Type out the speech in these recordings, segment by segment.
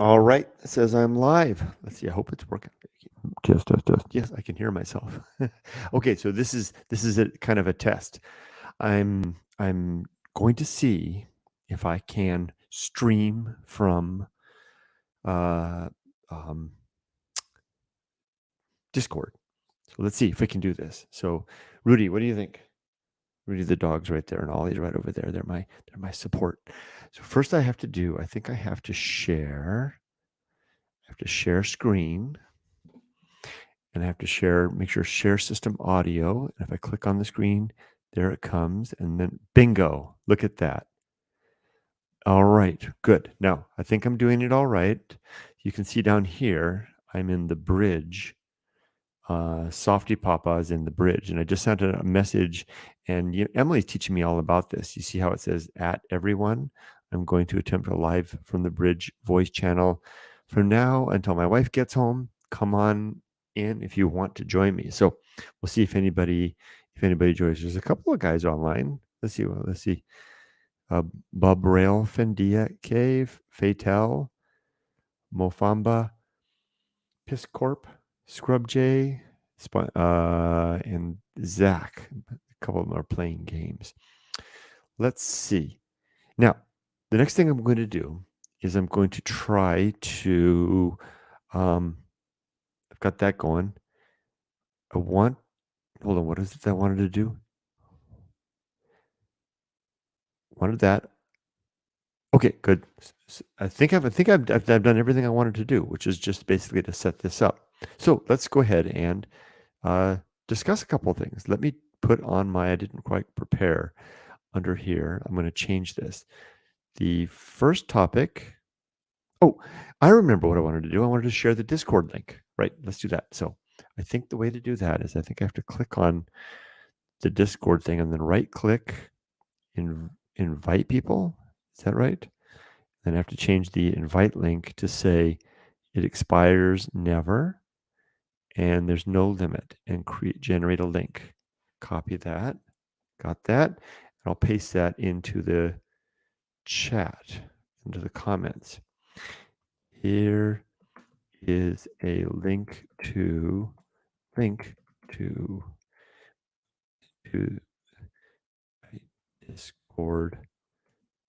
All right, it says I'm live. Let's see. I hope it's working. Test. Yes, I can hear myself. Okay, so this is a kind of a test. I'm going to see if I can stream from uh, um, Discord. So let's see if we can do this. So, Rudy, what do you think? Rudy, the dog's right there, and Ollie's right over there. They're my support. So first, I think I have to share. I have to share screen, and I have to make sure share system audio. And if I click on the screen, there it comes, and then bingo! Look at that. All right, good. Now I think I'm doing it all right. You can see down here, I'm in the bridge. Softypapa is in the bridge, and I just sent a message. And Emily's teaching me all about this. You see how it says at everyone? I'm going to attempt a live from the bridge voice channel from now until my wife gets home. Come on in if you want to join me. So we'll see if anybody joins. There's a couple of guys online. Let's see. Bob Rail, Fendia Cave, Fatal, Mofamba, Piscorp, Scrub J, and Zach. A couple of them are playing games. Let's see. Now, the next thing I'm going to do is I'm going to try to. I've got that going. Hold on. What is it that I wanted to do? Wanted that. Okay, good. I think I've done everything I wanted to do, which is just basically to set this up. So let's go ahead and discuss a couple of things. Let me put on I didn't quite prepare under here. I'm going to change this. The first topic. Oh, I remember what I wanted to do. I wanted to share the Discord link. Right. Let's do that. So I think the way to do that is I think I have to click on the Discord thing and then right click, invite people. Is that right? Then I have to change the invite link to say it expires never and there's no limit, and generate a link. Copy that. Got that. And I'll paste that into the chat, into the comments. Here is a link to a Discord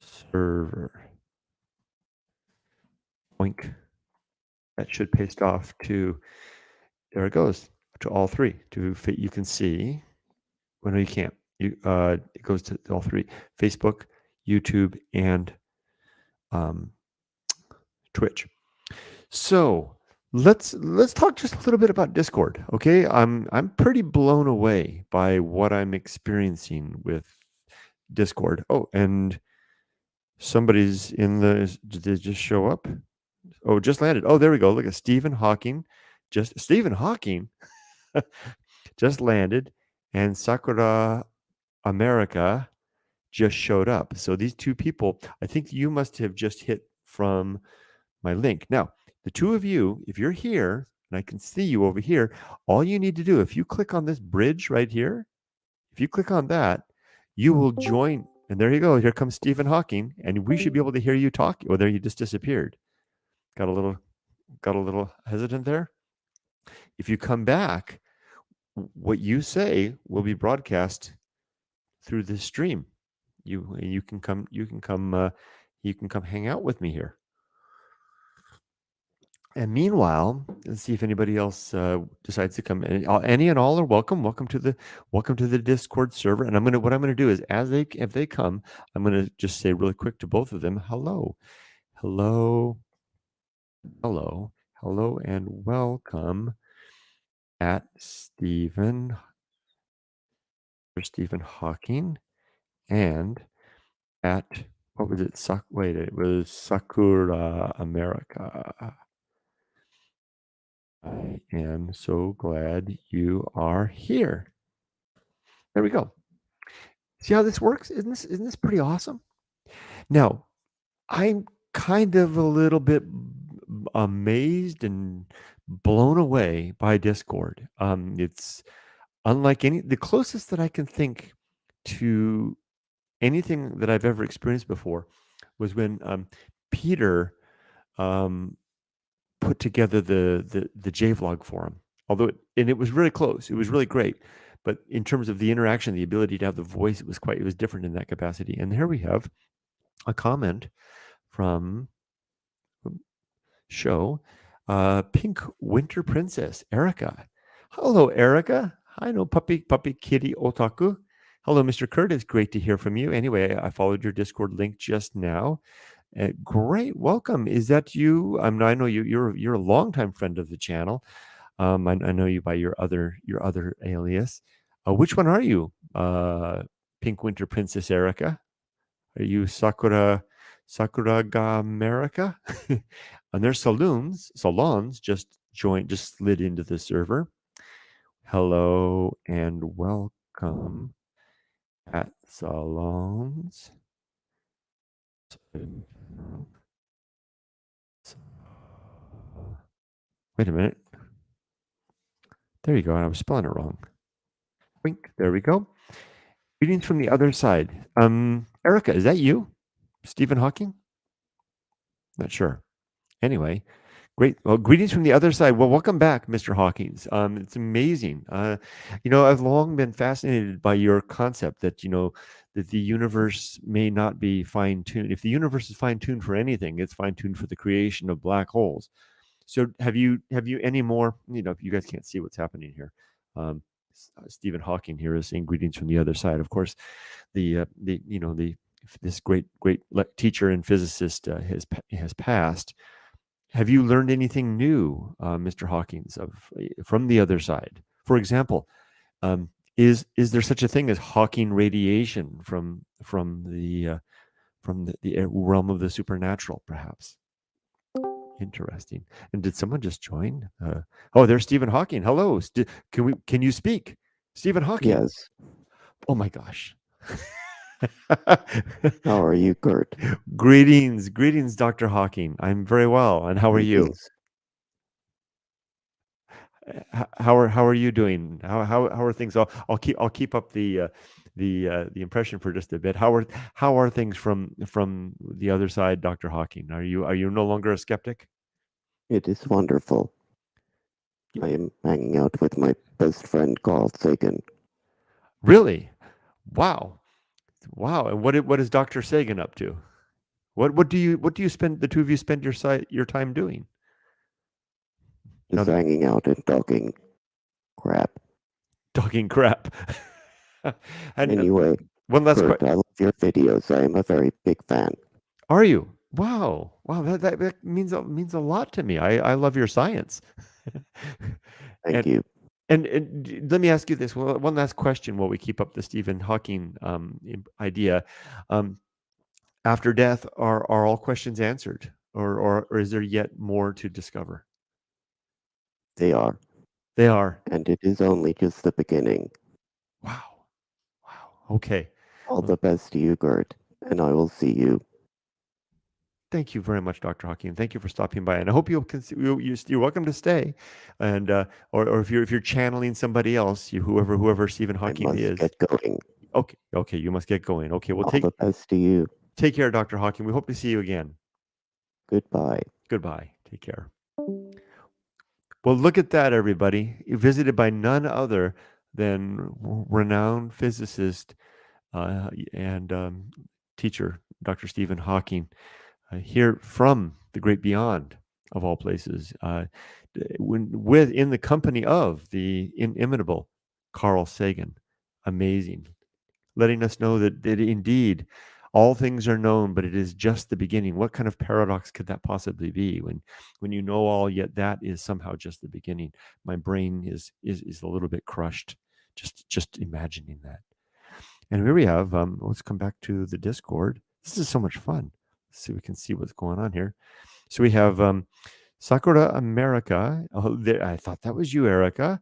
server. Boink. That should paste off to, there it goes, to all three. You can see, well, no, you can't. It goes to all three: Facebook, YouTube, and Twitch. So let's talk just a little bit about Discord. Okay, I'm pretty blown away by what I'm experiencing with Discord. Oh, and somebody's in the. Did they just show up? Oh, just landed. Oh, there we go. Look at Stephen Hawking. Stephen Hawking just landed, and Sakura America just showed up. So these two people, I think you must have just hit from my link. Now, the two of you, if you're here and I can see you over here, all you need to do, if you click on this bridge right here, if you click on that, you will join. And there you go. Here comes Stephen Hawking, and we should be able to hear you talk. Oh, there you just disappeared. Got a little hesitant there. If you come back, what you say will be broadcast through this stream. You can come hang out with me here. And meanwhile, let's see if anybody else decides to come. Any and all are welcome. Welcome to the Discord server. And what I'm gonna do is if they come, I'm gonna just say really quick to both of them, hello, hello, hello, hello, and welcome at Stephen Hawking and at what was it? It was Sakura America. I am so glad you are here. There we go. See how this works? Isn't this pretty awesome? Now, I'm kind of a little bit amazed and blown away by Discord. It's unlike the closest that I can think to anything that I've ever experienced before was when Peter put together the JVlog forum. And it was really close. It was really great. But in terms of the interaction, the ability to have the voice, it was different in that capacity. And here we have a comment from show Pink Winter Princess, Erica. Hello, Erica. Hi, no puppy kitty otaku. Hello, Mr. Kurt. It's great to hear from you. Anyway, I followed your Discord link just now. Great, welcome. Is that you? I know you. You're a longtime friend of the channel. I know you by your other alias. Which one are you? Pink Winter Princess Erica. Are you Sakura America? And their salons just slid into the server. Hello and welcome at salons. Wait a minute. There you go. I was spelling it wrong. Wink. There we go. Greetings from the other side. Erica, is that you? Stephen Hawking? Not sure. Anyway, great. Well, greetings from the other side. Well, welcome back, Mr. Hawkins. It's amazing. I've long been fascinated by your concept that, that the universe may not be fine-tuned. If the universe is fine-tuned for anything, it's fine-tuned for the creation of black holes. So have you any more, if you guys can't see what's happening here, Stephen Hawking here is saying greetings from the other side. Of course, this great teacher and physicist has passed. Have you learned anything new, Mr. Hawkins, from the other side? For example, is there such a thing as Hawking radiation from the realm of the supernatural, perhaps? Interesting. And did someone just join? Oh, there's Stephen Hawking. Hello. Can you speak? Stephen Hawking. Yes. Oh my gosh. How are you, Kurt? Greetings, Dr. Hawking. I'm very well. And how are you? How are you doing? How are things? I'll keep up the impression for just a bit. How are things from the other side, Dr. Hawking? Are you no longer a skeptic? It is wonderful. I am hanging out with my best friend Carl Sagan. Really? Wow. And what is Dr. Sagan up to? What do you spend, the two of you spend your time doing? Just hanging out and talking crap. Talking crap. And anyway, one last Kurt, I love your videos. I am a very big fan. Are you? Wow. That means a lot to me. I love your science. Thank you. And let me ask you this. One last question while we keep up the Stephen Hawking idea. After death, are all questions answered, or is there yet more to discover? They are. They are. And it is only just the beginning. Wow. Okay. All the best to you, Kurt, and I will see you. Thank you very much, Dr. Hawking. Thank you for stopping by, and I hope you're welcome to stay. And or if you're channeling somebody else, whoever Stephen Hawking is. I must get going. Okay, you must get going. Okay, well, all the best to you. Take care, Dr. Hawking. We hope to see you again. Goodbye. Take care. Well, look at that, everybody. Visited by none other than renowned physicist and teacher, Dr. Stephen Hawking, here from the great beyond, of all places, in the company of the inimitable Carl Sagan. Amazing. Letting us know that indeed all things are known, but it is just the beginning. What kind of paradox could that possibly be when you know all, yet that is somehow just the beginning? My brain is a little bit crushed just imagining that. And here we have, let's come back to the Discord. This is so much fun. Let's see if we can see what's going on here. So we have Sakura America. Oh, I thought that was you, Erica.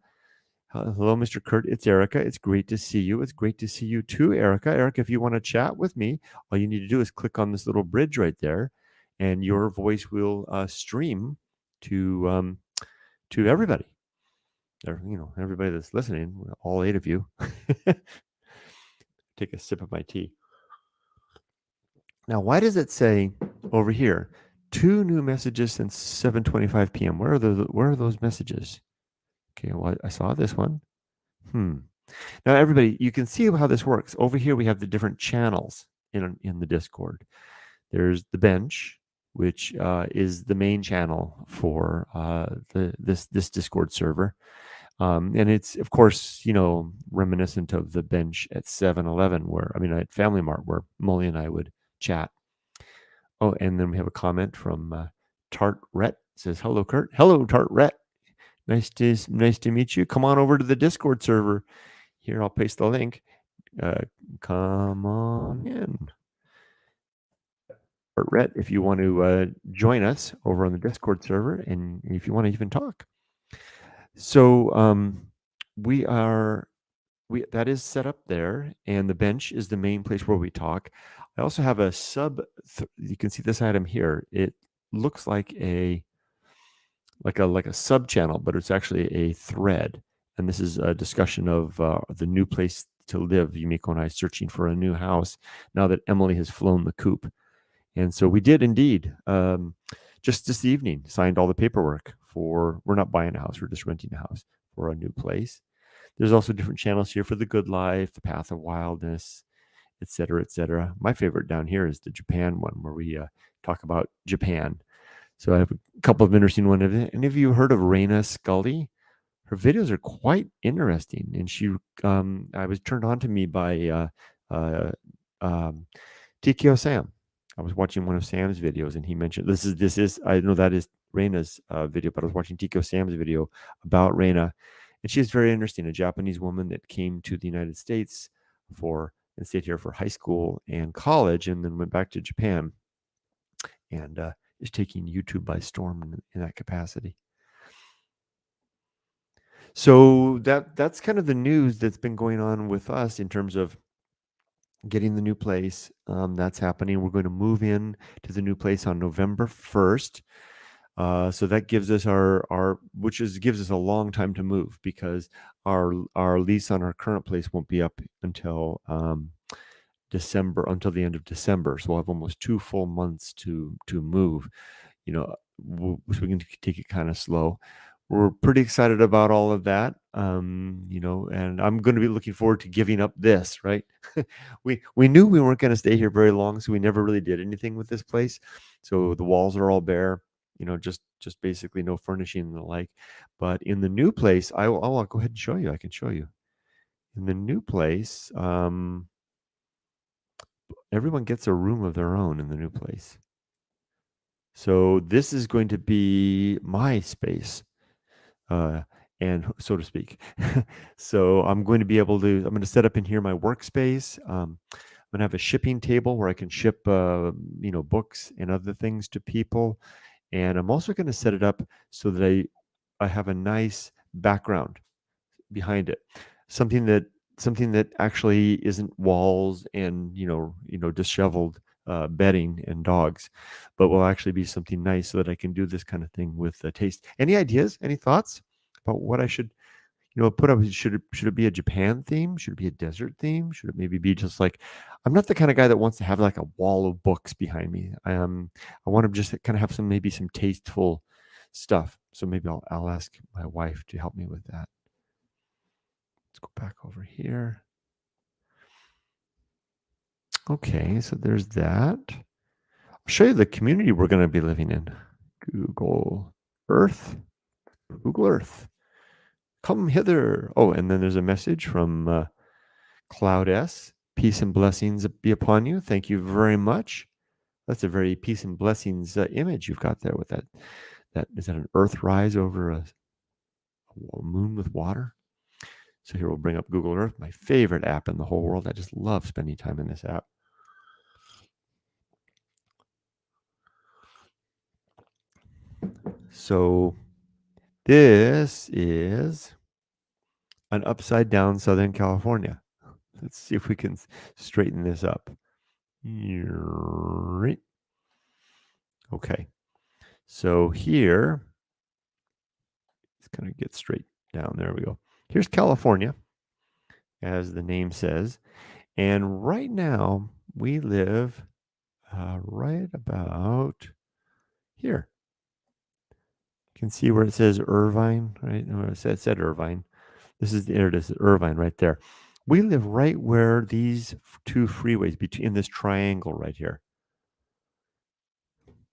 Hello, Mr. Kurt. It's Erica. It's great to see you. It's great to see you too, Erica. Erica, if you want to chat with me, all you need to do is click on this little bridge right there, and your voice will stream to everybody. Everybody that's listening, all 8 of you. Take a sip of my tea. Now, why does it say over here 2 new messages since 7:25 p.m. Where are those messages? Okay, well, I saw this one. Now, everybody, you can see how this works. Over here, we have the different channels in the Discord. There's the bench, which is the main channel for this Discord server. And it's, of course, reminiscent of the bench at 7-Eleven, at Family Mart, where Molly and I would chat. Oh, and then we have a comment from Tartret. Says, "Hello, Kurt." Hello, Tartret. Nice to meet you. Come on over to the Discord server. Here, I'll paste the link. Come on in. Tartret, if you want to join us over on the Discord server, and if you want to even talk. So that is set up there, and the bench is the main place where we talk. I also have a you can see this item here. It looks like a sub channel, but it's actually a thread. And this is a discussion of the new place to live. Yumiko and I searching for a new house now that Emily has flown the coop. And so we did indeed, just this evening, signed all the paperwork we're not buying a house, we're just renting a house for a new place. There's also different channels here for the good life, the path of wildness, etc., etc. My favorite down here is the Japan one, where we talk about Japan. So I have a couple of interesting ones. Any of you heard of Raina Scully? Her videos are quite interesting, and I was turned on to me by TKO Sam. I was watching one of Sam's videos, and he mentioned this is I know that is Raina's video, but I was watching TKO Sam's video about Raina, and she is very interesting. A Japanese woman that came to the United States and stayed here for high school and college, and then went back to Japan, and is taking YouTube by storm in that capacity. So that's kind of the news that's been going on with us in terms of getting the new place. That's happening. We're going to move in to the new place on November 1st. So that gives us gives us a long time to move, because our lease on our current place won't be up until until the end of December. So we'll have almost 2 full months to move. So we can take it kind of slow. We're pretty excited about all of that, and I'm going to be looking forward to giving up this, right? we knew we weren't going to stay here very long, so we never really did anything with this place. So the walls are all bare, just basically no furnishing and the like. But in the new place, I'll go ahead and show you. I can show you. In the new place, everyone gets a room of their own in the new place. So this is going to be my space, and so to speak. So I'm going to set up in here my workspace. I'm going to have a shipping table where I can ship, books and other things to people. And I'm also going to set it up so that I have a nice background behind it. Something that actually isn't walls and disheveled bedding and dogs, but will actually be something nice so that I can do this kind of thing with taste. Any ideas? Any thoughts about what I should put up? Should it be a Japan theme? Should it be a desert theme? Should it maybe be just like, I'm not the kind of guy that wants to have like a wall of books behind me. I want to just kind of have some tasteful stuff. So maybe I'll ask my wife to help me with that. Let's go back over here. Okay, so there's that. I'll show you the community we're going to be living in. Google Earth. Come hither. Oh, and then there's a message from Cloud S. Peace and blessings be upon you. Thank you very much. That's a very peace and blessings image you've got there with that. Is that an Earth rise over a moon with water? So here we'll bring up Google Earth, my favorite app in the whole world. I just love spending time in this app. So this is an upside down Southern California. Let's see if we can straighten this up. Okay. So here, let's kind of get straight down. There we go. Here's California, as the name says. And right now, we live right about Here. You can see where it says Irvine, right? No, it said Irvine. There it is, Irvine right there. We live right where these two freeways between this triangle right here.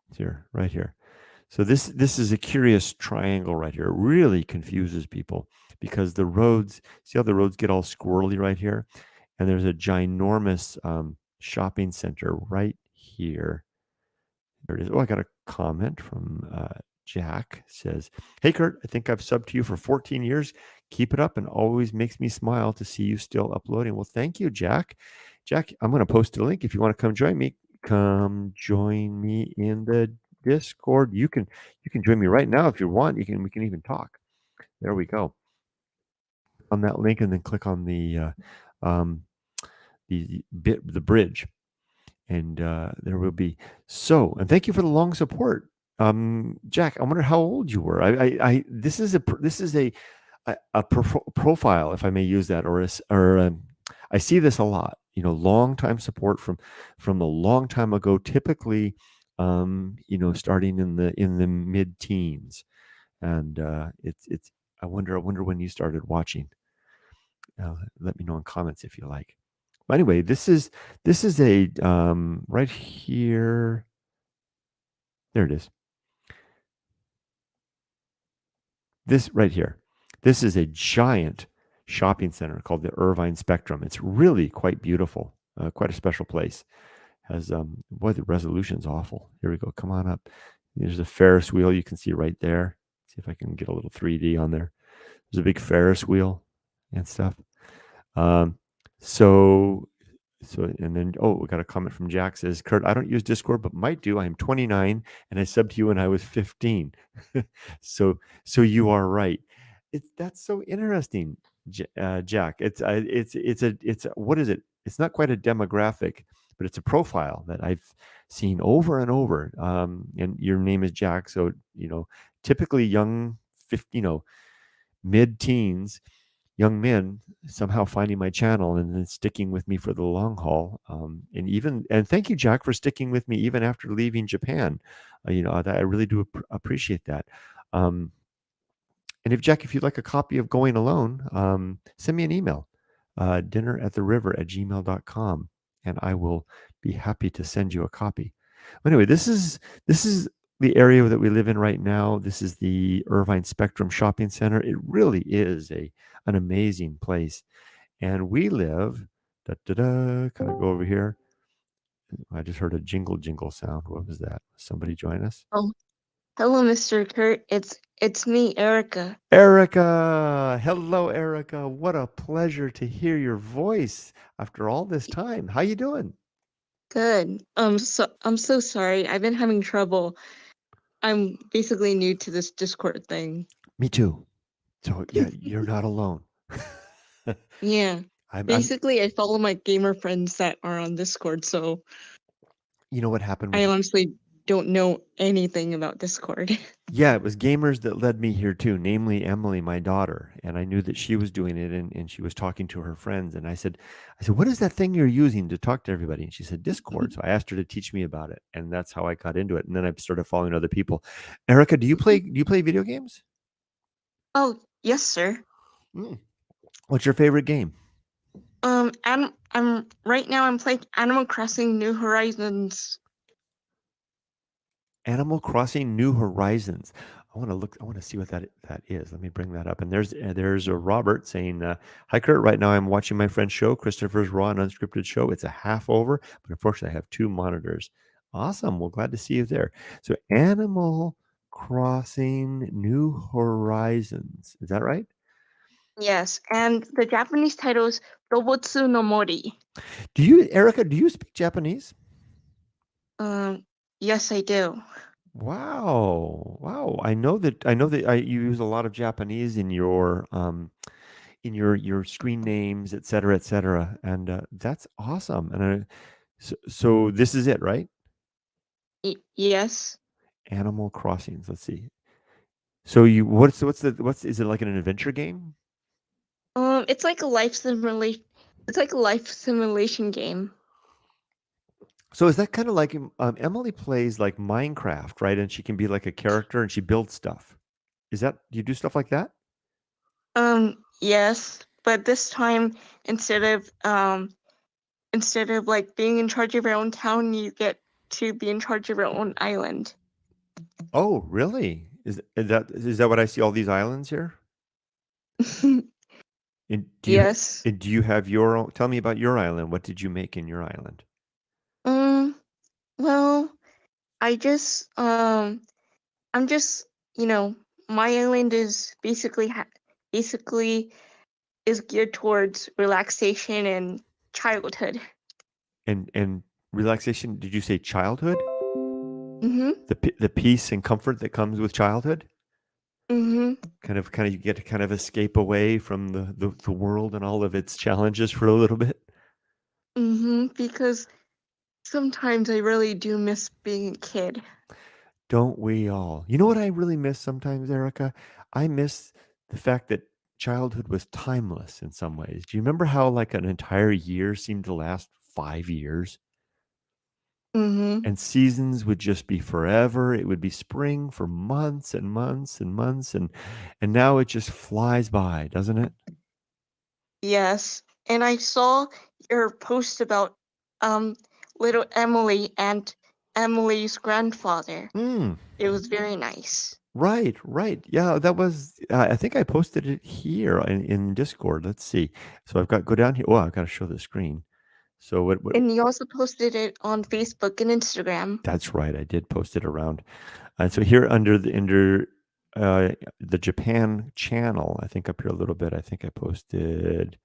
It's here, right here. So this is a curious triangle right here. It really confuses people because the roads, see how the roads get all squirrely right here? And there's a ginormous shopping center right here. There it is. Oh, I got a comment from Jack. Says, "Hey Kurt, I think I've subbed to you for 14 years. Keep it up, and always makes me smile to see you still uploading." Well, thank you, Jack. Jack, I'm going to post a link if you want to come join me. Come join me in the Discord. You can join me right now if you want. We can even talk. There we go. On that link, and then click on um, the bridge, and there will be. So, and thank you for the long support, Jack. I wonder how old you were. This is a profile, if I may use that, I see this a lot. Long time support from a long time ago, typically, starting in the mid teens, and it's. I wonder when you started watching. Let me know in comments if you like. But anyway, this is a right here. There it is. This right here. This is a giant shopping center called the Irvine Spectrum. It's really quite beautiful, quite a special place. Has boy, the resolution's awful. Here we go. Come on up. There's a Ferris wheel you can see right there. See if I can get a little 3D on there. There's a big Ferris wheel and stuff. Um, so and then, we got a comment from Jack. Says, Kurt, I don't use Discord, but might do. I am 29 and I subbed to you when I was 15. so you are right. That's so interesting, Jack. It's what is it? It's not quite a demographic, but it's a profile that I've seen over and over. And your name is Jack, so typically young, 50, mid-teens, young men somehow finding my channel and then sticking with me for the long haul. And thank you, Jack, for sticking with me even after leaving Japan. I really do appreciate that. And if you'd like a copy of Going Alone, send me an email, dinner@the-river@gmail.com, and I will be happy to send you a copy. Anyway, this is the area that we live in right now. This is the Irvine Spectrum Shopping Center. It really is an amazing place, and we live. Kind of go over here. I just heard a jingle sound. What was that? Somebody join us? Oh, hello, Mr. Kurt. It's me, Erica. Erica, hello, Erica. What a pleasure to hear your voice after all this time. How you doing? Good. I'm so sorry. I've been having trouble. I'm basically new to this Discord thing. Me too. So yeah, you're not alone. Yeah. I'm. Basically, I follow my gamer friends that are on Discord, so You know what happened I with? honestly don't know anything about Discord. Yeah, it was gamers that led me here too, namely Emily, my daughter. And I knew that she was doing it, and she was talking to her friends. And I said, what is that thing you're using to talk to everybody? And she said, Discord. So I asked her to teach me about it. And that's how I got into it. And then I started following other people. Erica, do you play video games? Oh, yes, sir. Mm. What's your favorite game? I'm right now. I'm playing Animal Crossing New Horizons. Animal Crossing New Horizons. I want to look. I want to see what that is. Let me bring that up. And there's a Robert saying, "Hi Kurt. Right now I'm watching my friend's show, Christopher's Raw and Unscripted Show. It's a half over, but unfortunately I have two monitors. Awesome. Well, glad to see you there. So Animal Crossing New Horizons. Is that right? Yes, and the Japanese title is Robotsu no Mori. Erica? Do you speak Japanese? Yes, I do. Wow. Wow. I know that you use a lot of Japanese in your screen names, et cetera, et cetera. And that's awesome. And so this is it, right? Yes. Animal Crossings. Let's see. So what's is it like an adventure game? It's like a life simulation. It's like a life simulation game. So is that kind of like Emily plays like Minecraft, right? And she can be like a character and she builds stuff. Is that do you do stuff like that? Yes, but this time instead of like being in charge of your own town, you get to be in charge of your own island. Oh, really? Is that what I see all these islands here? And Yes. do you have your own? Tell me about your island. What did you make in your island? Um, well, I just I'm just, you know, my island is basically is geared towards relaxation and childhood. And relaxation, did you say childhood? Mhm. The peace and comfort that comes with childhood? Mhm. Kind of you get to kind of escape away from the world and all of its challenges for a little bit? Mhm. Because sometimes I really do miss being a kid. Don't we all? You know what I really miss sometimes, Erica? I miss the fact that childhood was timeless in some ways. Do you remember how like an entire year seemed to last 5 years? Mhm. And seasons would just be forever. It would be spring for months and months and months and now it just flies by, doesn't it? Yes. And I saw your post about um little Emily and Emily's grandfather. Mm, It was very nice. right, right. Yeah, that was I think I posted it here in Discord. Let's see. So I've got go down here. Oh, I've got to show the screen. So what And you also posted it on Facebook and Instagram. that's right. I did post it around. And so here uh, the Japan channel, I think up here a little bit. I think I posted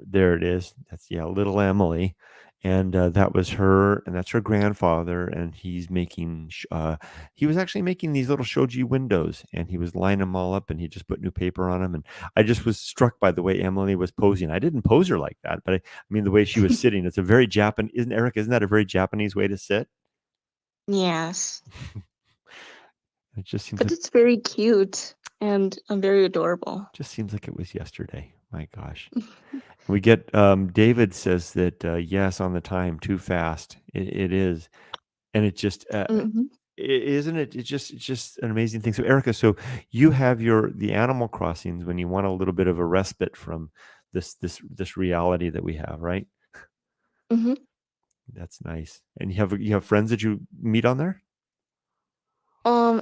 there it is. That's yeah, little Emily, and that was her, and that's her grandfather, and he's making. He was actually making these little shoji windows, and he was lining them all up, and he just put new paper on them, and I just was struck by the way Emily was posing. I didn't pose her like that, but I mean the way she was sitting. It's a very Japan. Isn't Eric? Isn't that a very Japanese way to sit? Yes. It just seems But like it's very cute and very adorable. it was yesterday. My gosh. We get David says that yes, on the time, too fast. It is, and it just Mhm. isn't it? It's just an amazing thing. So Erica, so you have the Animal Crossings when you want a little bit of a respite from this reality that we have, right? Mhm. That's nice. And you have friends that you meet on there.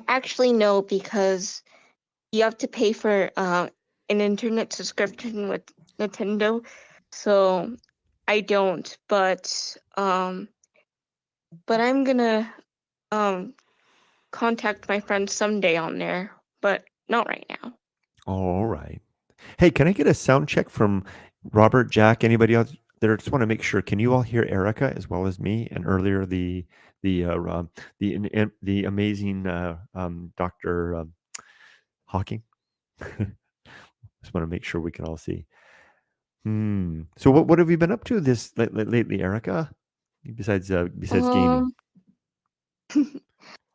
Actually no, because you have to pay for an internet subscription with Nintendo. So I don't, but I'm gonna um contact my friends someday on there, but not right now. All right. Hey, can I get a sound check from Robert, Jack, anybody else there? Just want to make sure. Can you all hear Erica as well as me? And earlier the the amazing Dr. Hawking. Just want to make sure we can all see. So what have you been up to lately, Erica? Besides gaming. Um,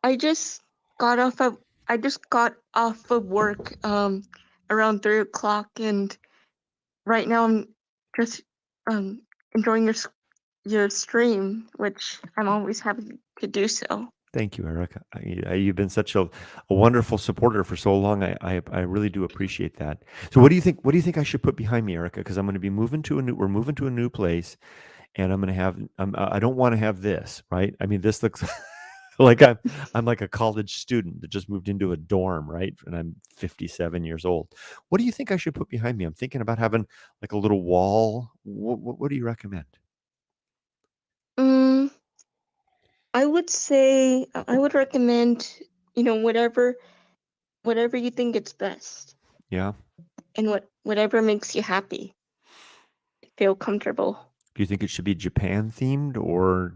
I just got off of I just got off of work around 3 o'clock, and right now I'm just um enjoying your stream, which I'm always happy to do so. Thank you, Erica. You've been such a wonderful supporter for so long. I really do appreciate that. So, what do you think? What do you think I should put behind me, Erica? Because I'm going to be moving to a new. We're moving to a new place, and I'm going to have. I don't want to have this, right? I mean, this looks like I'm like a college student that just moved into a dorm, right? And I'm 57 years old. What do you think I should put behind me? I'm thinking about having like a little wall. What do you recommend? Mm, I would say I would recommend, whatever you think it's best, Yeah. and whatever makes you happy, feel comfortable. Do you think it should be Japan themed, or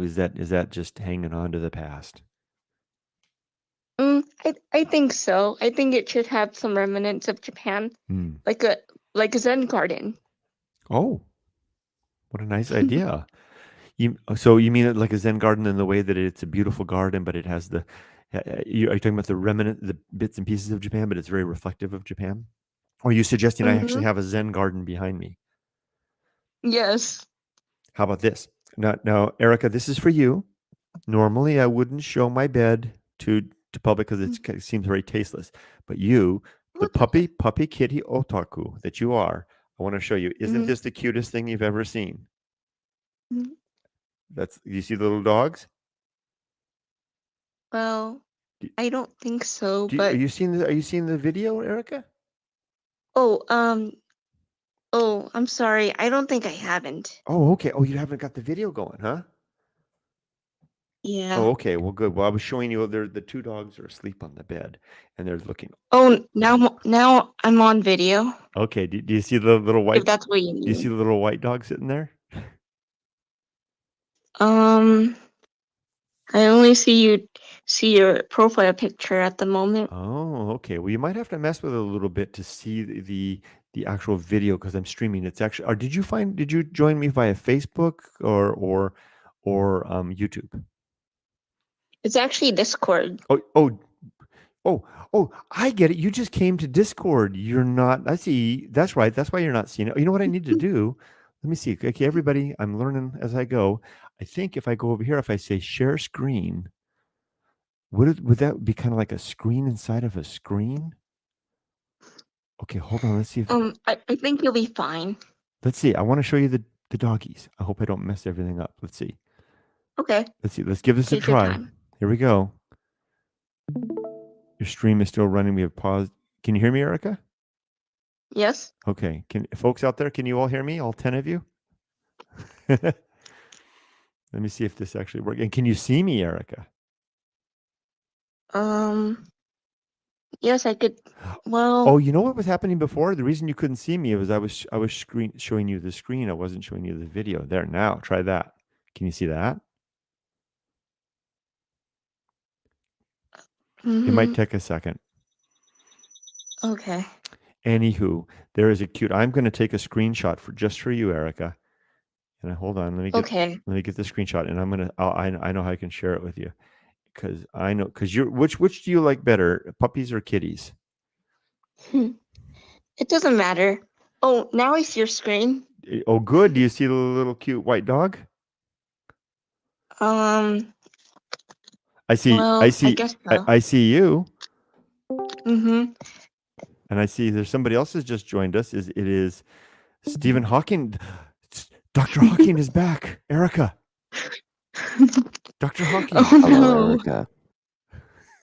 is that just hanging on to the past? I think so. I think it should have some remnants of Japan, Hmm. like a Zen garden. Oh, what a nice idea! So you mean it like a Zen garden in the way that it's a beautiful garden, but it has are you talking about the bits and pieces of Japan, but it's very reflective of Japan? Or are you suggesting I actually Mm-hmm. have a Zen garden behind me? Yes. How about this? Now, Erica, this is for you. Normally, I wouldn't show my bed to public because it seems very tasteless. But you, the Well, it's puppy kitty otaku that you are, I want to show you. Isn't Mhm. this the cutest thing you've ever seen? Mhm. That's you see the little dogs. Well, Do- I don't think so, are but you seeing Are you seeing the video, Erica? oh, I'm sorry. I don't think I haven't. Oh, okay. Oh, you haven't got the video going, huh? Yeah. Oh, okay. Well, good. Well, I was showing you the two dogs are asleep on the bed, and they're looking. Oh, now I'm on video. Okay. Do you see the little white? If that's what you Do you see mean. the little white dog sitting there? I only see your profile picture at the moment. Oh, okay. Well, you might have to mess with it a little bit to see the actual video because I'm streaming. It's actually. Or did you join me via Facebook or YouTube? It's actually Discord. Oh, I get it. You just came to Discord. You're not. I see. That's right. That's why you're not seeing it. You know what I need to do? Let me see. Okay, everybody, I'm learning as I go. I think if I go over here, if I say share screen, would that be kind of like a screen inside of a screen? Okay, hold on. Let's see if I think you'll be fine. let's see. I want to show you the doggies. I hope I don't mess everything up. Let's see. Okay. Let's see. Let's give this a Take your try. time. Here we go. Your stream is still running. We have paused. Can you hear me, Erica? Yes. Okay. Can folks out there, can you all hear me? All 10 of you? Let me see if this actually works. And can you see me, Erica? Yes, I could. Well. Oh, you know what was happening before? The reason you couldn't see me was I was showing you the screen. I wasn't showing you the video. There, now try that. Can you see that? It might take a second. Okay. Anywho, there is a cute. I'm going to take a screenshot just for you, Erica. And hold on, let me get the screenshot, and I'm gonna. I know how I can share it with you because I know you're. Which do you like better, puppies or kitties? It doesn't matter. Oh, now I see your screen. Oh, good. Do you see the little cute white dog? I see. Well, I see. I guess so. I see you. Mm-hmm. And I see there's somebody else has just joined us. It is Stephen Hawking. Dr. Hawking is back. Erica. Dr. Hawking. Oh Hello, no. Erica.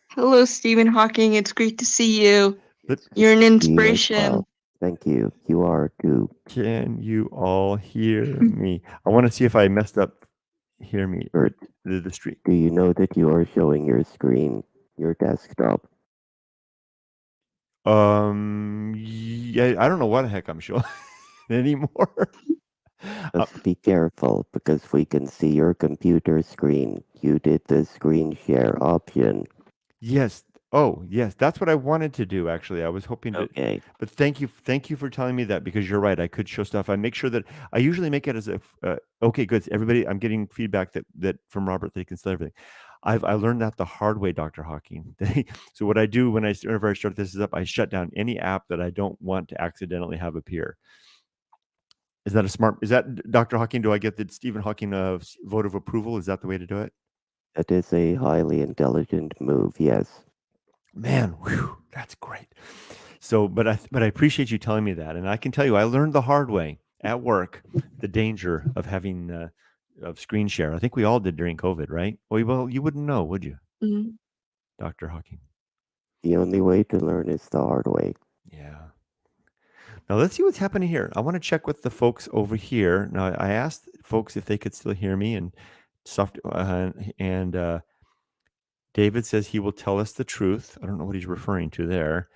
Hello, Stephen Hawking. It's great to see you. Let- You're an You as inspiration. well. Thank you. You are too. Can you all hear me? I want to see if I messed up. Hear me. Or The street. do you know that you are showing your screen, your desktop? Yeah, I don't know what the heck I'm showing anymore. Just be careful because we can see your computer screen. You did the screen share option. Yes. Oh, yes. That's what I wanted to do. Actually, I was hoping to. Okay. But thank you for telling me that because you're right. I could show stuff. I make sure that I usually make it as if. Okay, good. Everybody, I'm getting feedback that from Robert they can still everything. I learned that the hard way, Dr. Hawking. So what I do whenever I start this up, I shut down any app that I don't want to accidentally have appear. Is that Dr. Hawking? Do I get the Stephen Hawking vote of approval? Is that the way to do it? That is a highly intelligent move, yes. Man, whew, that's great. So, but I appreciate you telling me that, and I can tell you, I learned the hard way at work the danger of having of screen share. I think we all did during COVID, right? Well, you wouldn't know, would you, Mhm. Dr. Hawking? The only way to learn is the hard way. Yeah. Now let's see what's happening here. I want to check with the folks over here. Now I asked folks if they could still hear me, and David says he will tell us the truth. I don't know what he's referring to there.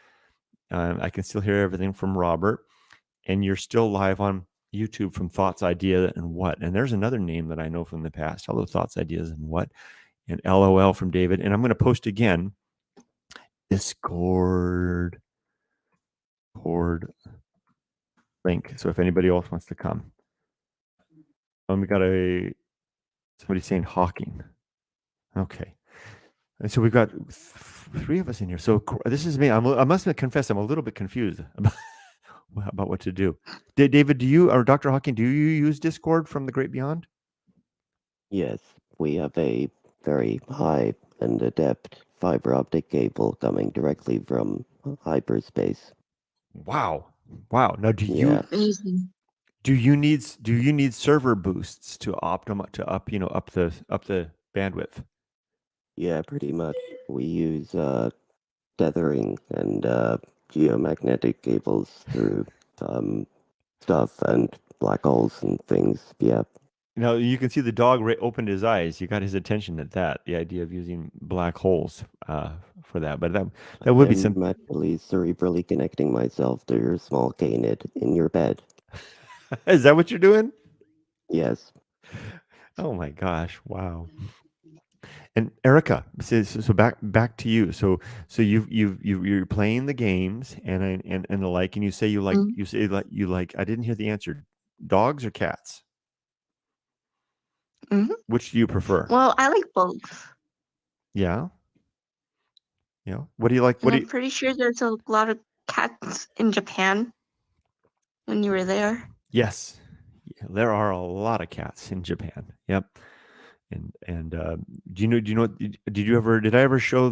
I can still hear everything from Robert, and you're still live on YouTube from Thoughts, Idea, and What. And there's another name that I know from the past. Hello, Thoughts, Ideas, and What. And LOL from David. And I'm going to post again Discord link. So if anybody else wants to come. We got somebody saying Hawking. Okay. And so we've got 3 of us in here. So this is me. I must confess, I'm a little bit confused about what to do. David, do you or Dr. Hawking, do you use Discord from the Great Beyond? Yes, we have a very high and adept fiber optic cable coming directly from hyperspace. Wow. Wow. Now, Yeah, Amazing. do you need server boosts to up up the bandwidth? yeah, pretty much. We use tethering and geomagnetic cables through um, stuff and black holes and things. Yeah, Now you can see the dog opened his eyes. You got his attention at that. The idea of using black holes for that, but that would be I'm some. actually cerebrally connecting myself to your small canid in your bed. Is that what you're doing? Yes, Oh my gosh! Wow. And Erica, so back to you. So you're playing the games and the like, and Mm. you like. I didn't hear the answer. Dogs or cats? Mhm. Which do you prefer? Well, I like both, Yeah, yeah. What do you like? and What do I'm you? pretty sure there's a lot of cats in Japan when you were there. Yes, yeah, there are a lot of cats in Japan. Yep. And do you know did I ever show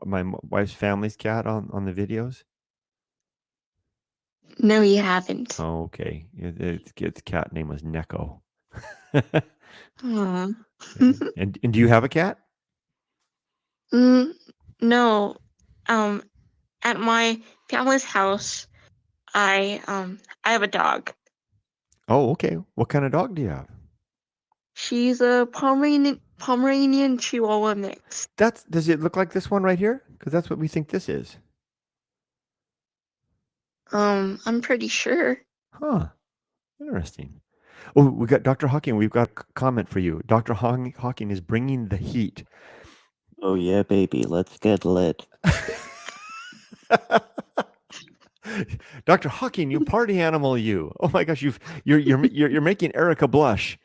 my wife's family's cat on the videos? No, you haven't. Oh, okay. Its cat name was Neko. Aw. Yeah. And do you have a cat? Mm, no. Um, at my family's house, I have a dog. Oh, okay. What kind of dog do you have? She's a Pomeranian Chihuahua mix. Does it look like this one right here? Because that's what we think this is. I'm pretty sure. Huh. Interesting. Oh, we got Dr. Hawking. We've got a comment for you. Dr. Hawking is bringing the heat. oh yeah, baby, let's get lit. Dr. Hawking, you party animal, you. Oh my gosh, you're making Erica blush.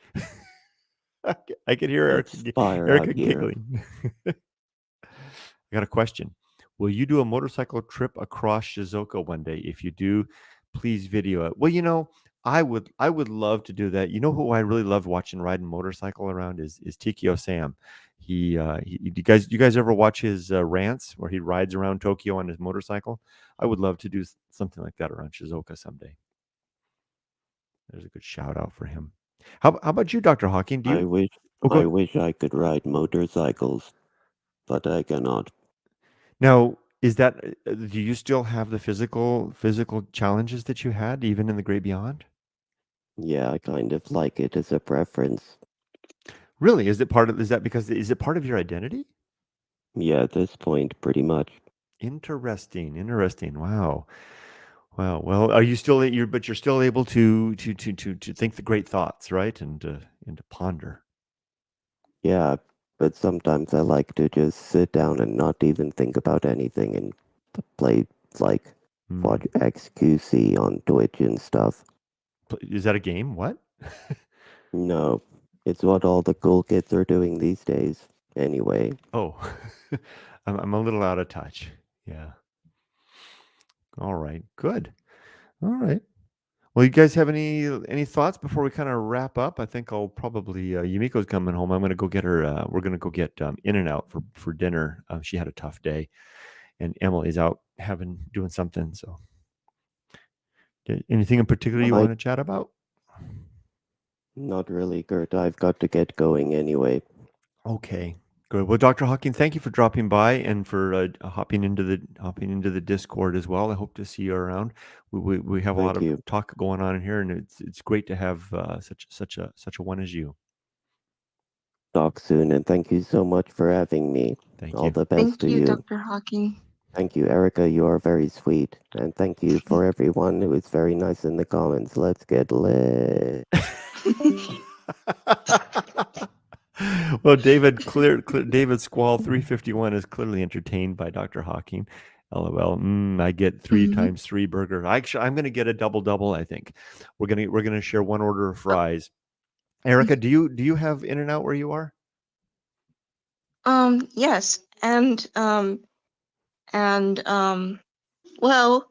I could hear It's fire out Erica here. giggling. I got a question. Will you do a motorcycle trip across Shizuoka one day? If you do, please video it. Well, I would love to do that. You know who I really love watching riding motorcycle around is Tikio Sam. Do you guys ever watch his rants where he rides around Tokyo on his motorcycle? I would love to do something like that around Shizuoka someday. There's a good shout out for him. How about you, Dr. Hawking? Do I you? wish Oh, I go. wish I could ride motorcycles, but I cannot. Now, is that do you still have the physical challenges that you had even in the great beyond? Yeah, I kind of like it as a preference. Really? Is it part of your identity? Yeah, at this point, pretty much. Interesting. Interesting. Wow. Wow. Well, are you still you're still able to think the great thoughts, right? And to ponder. Yeah, but sometimes I like to just sit down and not even think about anything and play, like, Hmm. watch XQC on Twitch and stuff. Is that a game? What? No, it's what all the cool kids are doing these days. Anyway, Oh, I'm a little out of touch. Yeah. All right. Good. All right. Well, you guys have any thoughts before we kind of wrap up? I think I'll probably Yumiko's coming home. I'm going to go get her. We're going to go get In and Out for dinner. She had a tough day, and Emily's out doing something. So, anything in particular you I want to chat about? not really, Kurt. I've got to get going anyway. Okay, good. Well, Dr. Hawking, thank you for dropping by and for hopping into the Discord as well. I hope to see you around. We have a lot Thank of you. talk going on in here, and it's great to have such a one as you. Talk soon, and thank you so much for having me. Thank All you. the best Thank to you, you. Dr. Hawking. Thank you, Erica. You are very sweet. And thank you for everyone who was very nice in the comments. Let's get lit. Well, David Squall 351 is clearly entertained by Dr. Hawking. LOL. I get 3 Mhm. times 3 burger. I'm going to get a double, I think. We're going to share one order of fries. Erica, do you have In and Out where you are? Yes, and well,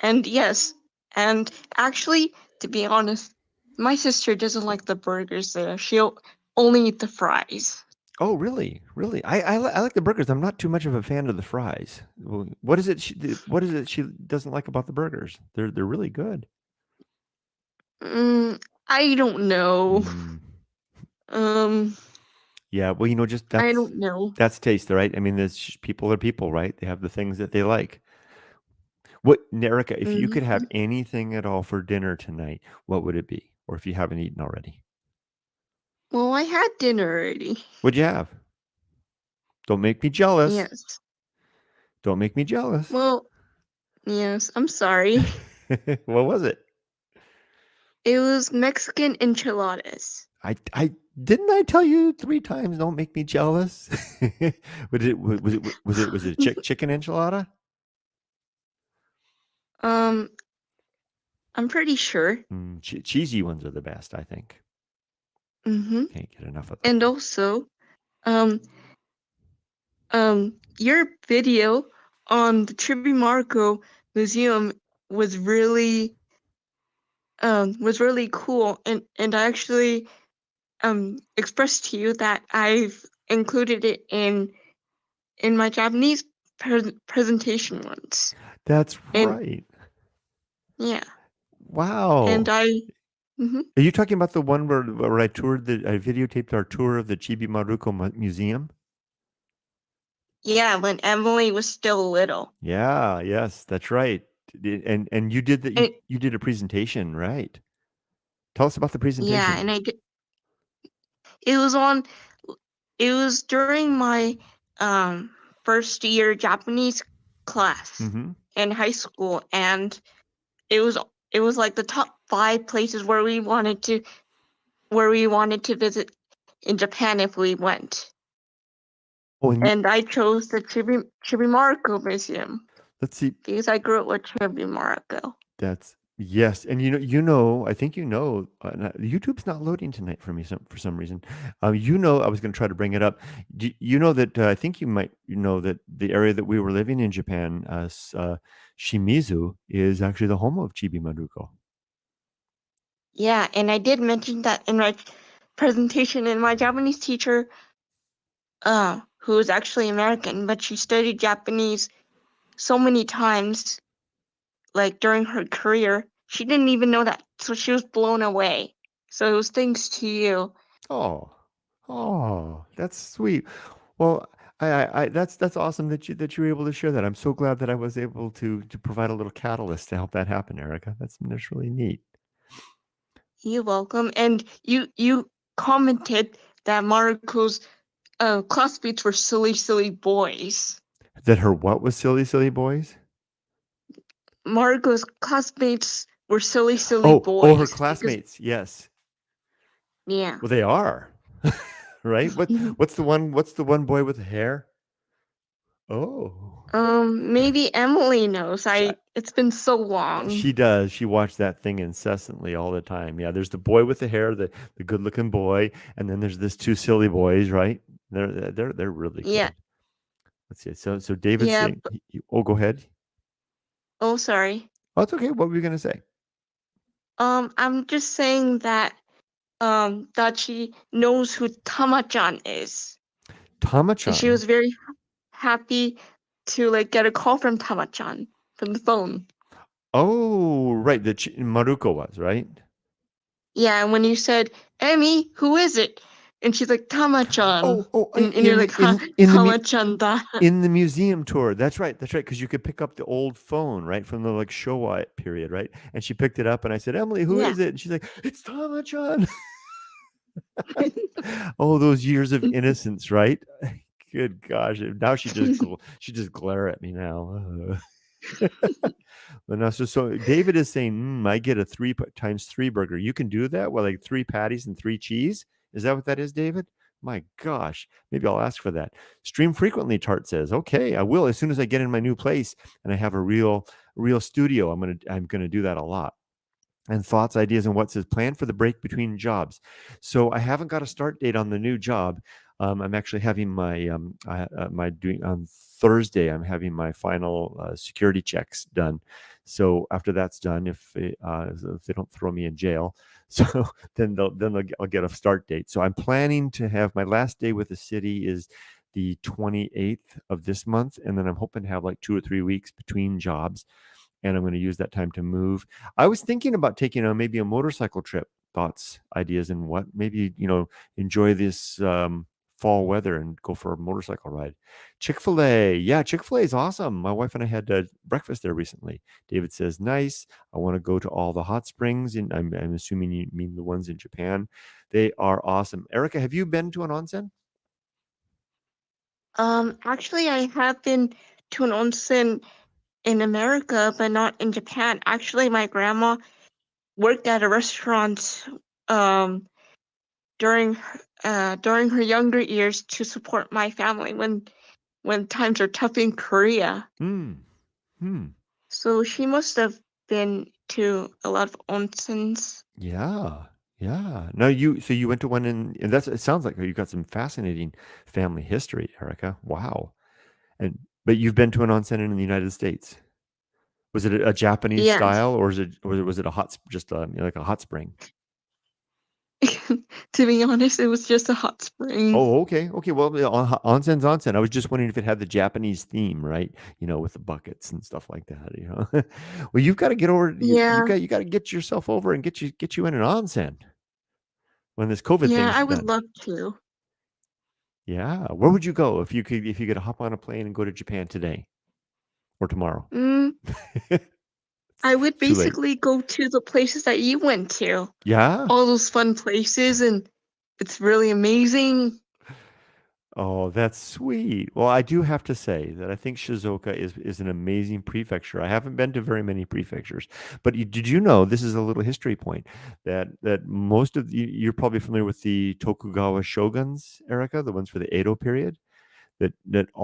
and yes, and actually, to be honest, my sister doesn't like the burgers there. only eat the fries. Oh, really? Really? I like the burgers. I'm not too much of a fan of the fries. What is it? What is it she doesn't like about the burgers? They're really good. I don't know. Mm. Um, Yeah. Well, just I don't know. that's taste, right? I mean, people are people, right? They have the things that they like. What, Erica? If you could have Mhm. anything at all for dinner tonight, what would it be? Or if you haven't eaten already, Well, I had dinner already. what'd you have? Don't make me jealous. Yes. Don't make me jealous. Well, yes. I'm sorry. What was it? It was Mexican enchiladas. I didn't I tell you 3 times, don't make me jealous? Was it a chicken enchilada? um, I'm pretty sure. Cheesy ones are the best, I think. Mm-hmm. Can't get enough of And those. also, um, your video on the Chibi Marco Museum was really cool, and I actually expressed to you that I've included it in my Japanese presentation once. That's And right. yeah, and Wow. mhm. Are you talking about the one where I videotaped our tour of the Chibi Maruko Museum? Yeah, when Emily was still little. Yeah, yes, that's right. And you did And you did a presentation, right? Tell us about the yeah, presentation. and it was on it was during my first year Japanese class Mhm. in high school, and it was like the top 5 places where we wanted to visit in Japan if we went. Oh, and And I chose the Chibimarco Museum let's see. because I grew up with Chibimarco. That's yes, and I think YouTube's not loading tonight for me for some reason. I was going to try to bring it up. You know that I think you know that the area that we were living in Japan, Shimizu, is actually the home of Chibi Maruko. Yeah, and I did mention that in my presentation, and my Japanese teacher, who is actually American, but she studied Japanese so many times, like during her career, she didn't even know that, so she was blown away. So it was thanks to you. Oh, oh, that's sweet. Well, that's awesome that you were able to share that. I'm so glad that I was able to provide a little catalyst to help that happen, Erica. That's really neat. You're welcome. And you commented that Marco's classmates were silly, silly boys. That her what was silly, silly boys? Marco's classmates were silly, silly Oh, her boys because classmates. Yes. yeah. Well, they are. Right? What's the one boy with the hair? Oh. Maybe Emily knows. Sh- It's been so long. She does. She watched that thing incessantly all the time. Yeah, there's the boy with the hair, the good-looking boy, and then there's this two silly boys, right? They're really Yeah, good. Let's see. So David's yeah. saying, oh, go ahead. Oh, sorry. Oh, it's okay. What were you gonna say? I'm just saying that she knows who Tama-chan is, and she Tama-chan. was very happy to like get a call from Tama-chan from the phone. Oh, right. Maruko was right. Yeah, and when you said, Emmy, who is it? And she's like, Tama-chan. Oh, And you're like, huh, in Tama-chan da. in the museum tour. That's right. That's right. Because you could pick up the old phone, right, from the like Showa period, right? And she picked it up, and I said, "Emily, who Yeah. is it?" And she's like, "It's Tama-chan." Oh, those years of innocence, right? Good gosh! Now she just glare at me now. But now, so David is saying, I get a 3 times 3 burger. You can do that? Well, like 3 patties and 3 cheese? Is that what that is, David? My gosh, maybe I'll ask for that. Stream frequently, Tart says. Okay, I will as soon as I get in my new place and I have a real studio. I'm gonna do that a lot. And thoughts, ideas, and what's his plan for the break between jobs. So I haven't got a start date on the new job. I'm actually having my doing on Thursday. I'm having my final security checks done. So after that's done, if they don't throw me in jail, So I'll get a start date. So I'm planning to have my last day with the city is the 28th of this month, and then I'm hoping to have like 2 or 3 weeks between jobs, and I'm going to use that time to move. I was thinking about taking maybe a motorcycle trip. Thoughts, ideas, and what maybe enjoy this fall weather and go for a motorcycle ride. Chick-fil-A, yeah, Chick-fil-A is awesome. My wife and I had breakfast there recently. David says nice. I want to go to all the hot springs, and I'm assuming you mean the ones in Japan. They are awesome. Erica, have you been to an onsen? Actually, I have been to an onsen in America, but not in Japan. Actually, my grandma worked at a restaurant um during her younger years to support my family when times are tough in Korea. Hmm. Hmm. So she must have been to a lot of onsens. Yeah. Yeah. No, you went to one and it sounds like you've got some fascinating family history, Erica. Wow. And but you've been to an onsen in the United States. Was it a Japanese Yes. style, or was it a just like a hot spring? To be honest, it was just a hot spring. Oh, okay. Okay. Well, onsen's onsen. I was just wondering if it had the Japanese theme, right? With the buckets and stuff like that. Well, you've got to get over Yeah, you got to get yourself over and get you in an onsen when this COVID yeah, thing's I would done. love to. Yeah. Where would you go if you could hop on a plane and go to Japan today or tomorrow? Mm, I would Too late. basically go to the places that you went to. Yeah. All those fun places, and it's really amazing. Oh, that's sweet. Well, I do have to say that I think Shizuoka is an amazing prefecture. I haven't been to very many prefectures, but did you know, this is a little history point, that most of you're probably familiar with the Tokugawa shoguns, Erica, the ones for the Edo period? That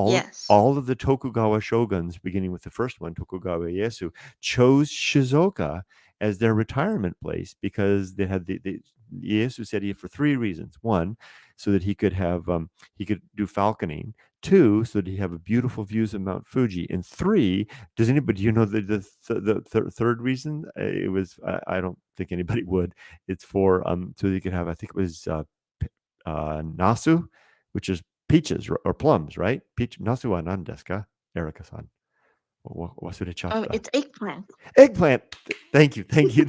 Yes. all of the Tokugawa shoguns, beginning with the first one, Tokugawa Ieyasu, chose Shizuoka as their retirement place because they had the Ieyasu said he for three reasons. One, so that he could do falconing. Two, so that he have a beautiful views of Mount Fuji. And three, does anybody the third reason? It was I don't think anybody would. It's for so that he could have, I think it was nasu, which is peaches or plums, right? Peach nasu wa nan desu ka, Erica-san? Wasurechatta. It's eggplant. Eggplant. Thank you. Thank you.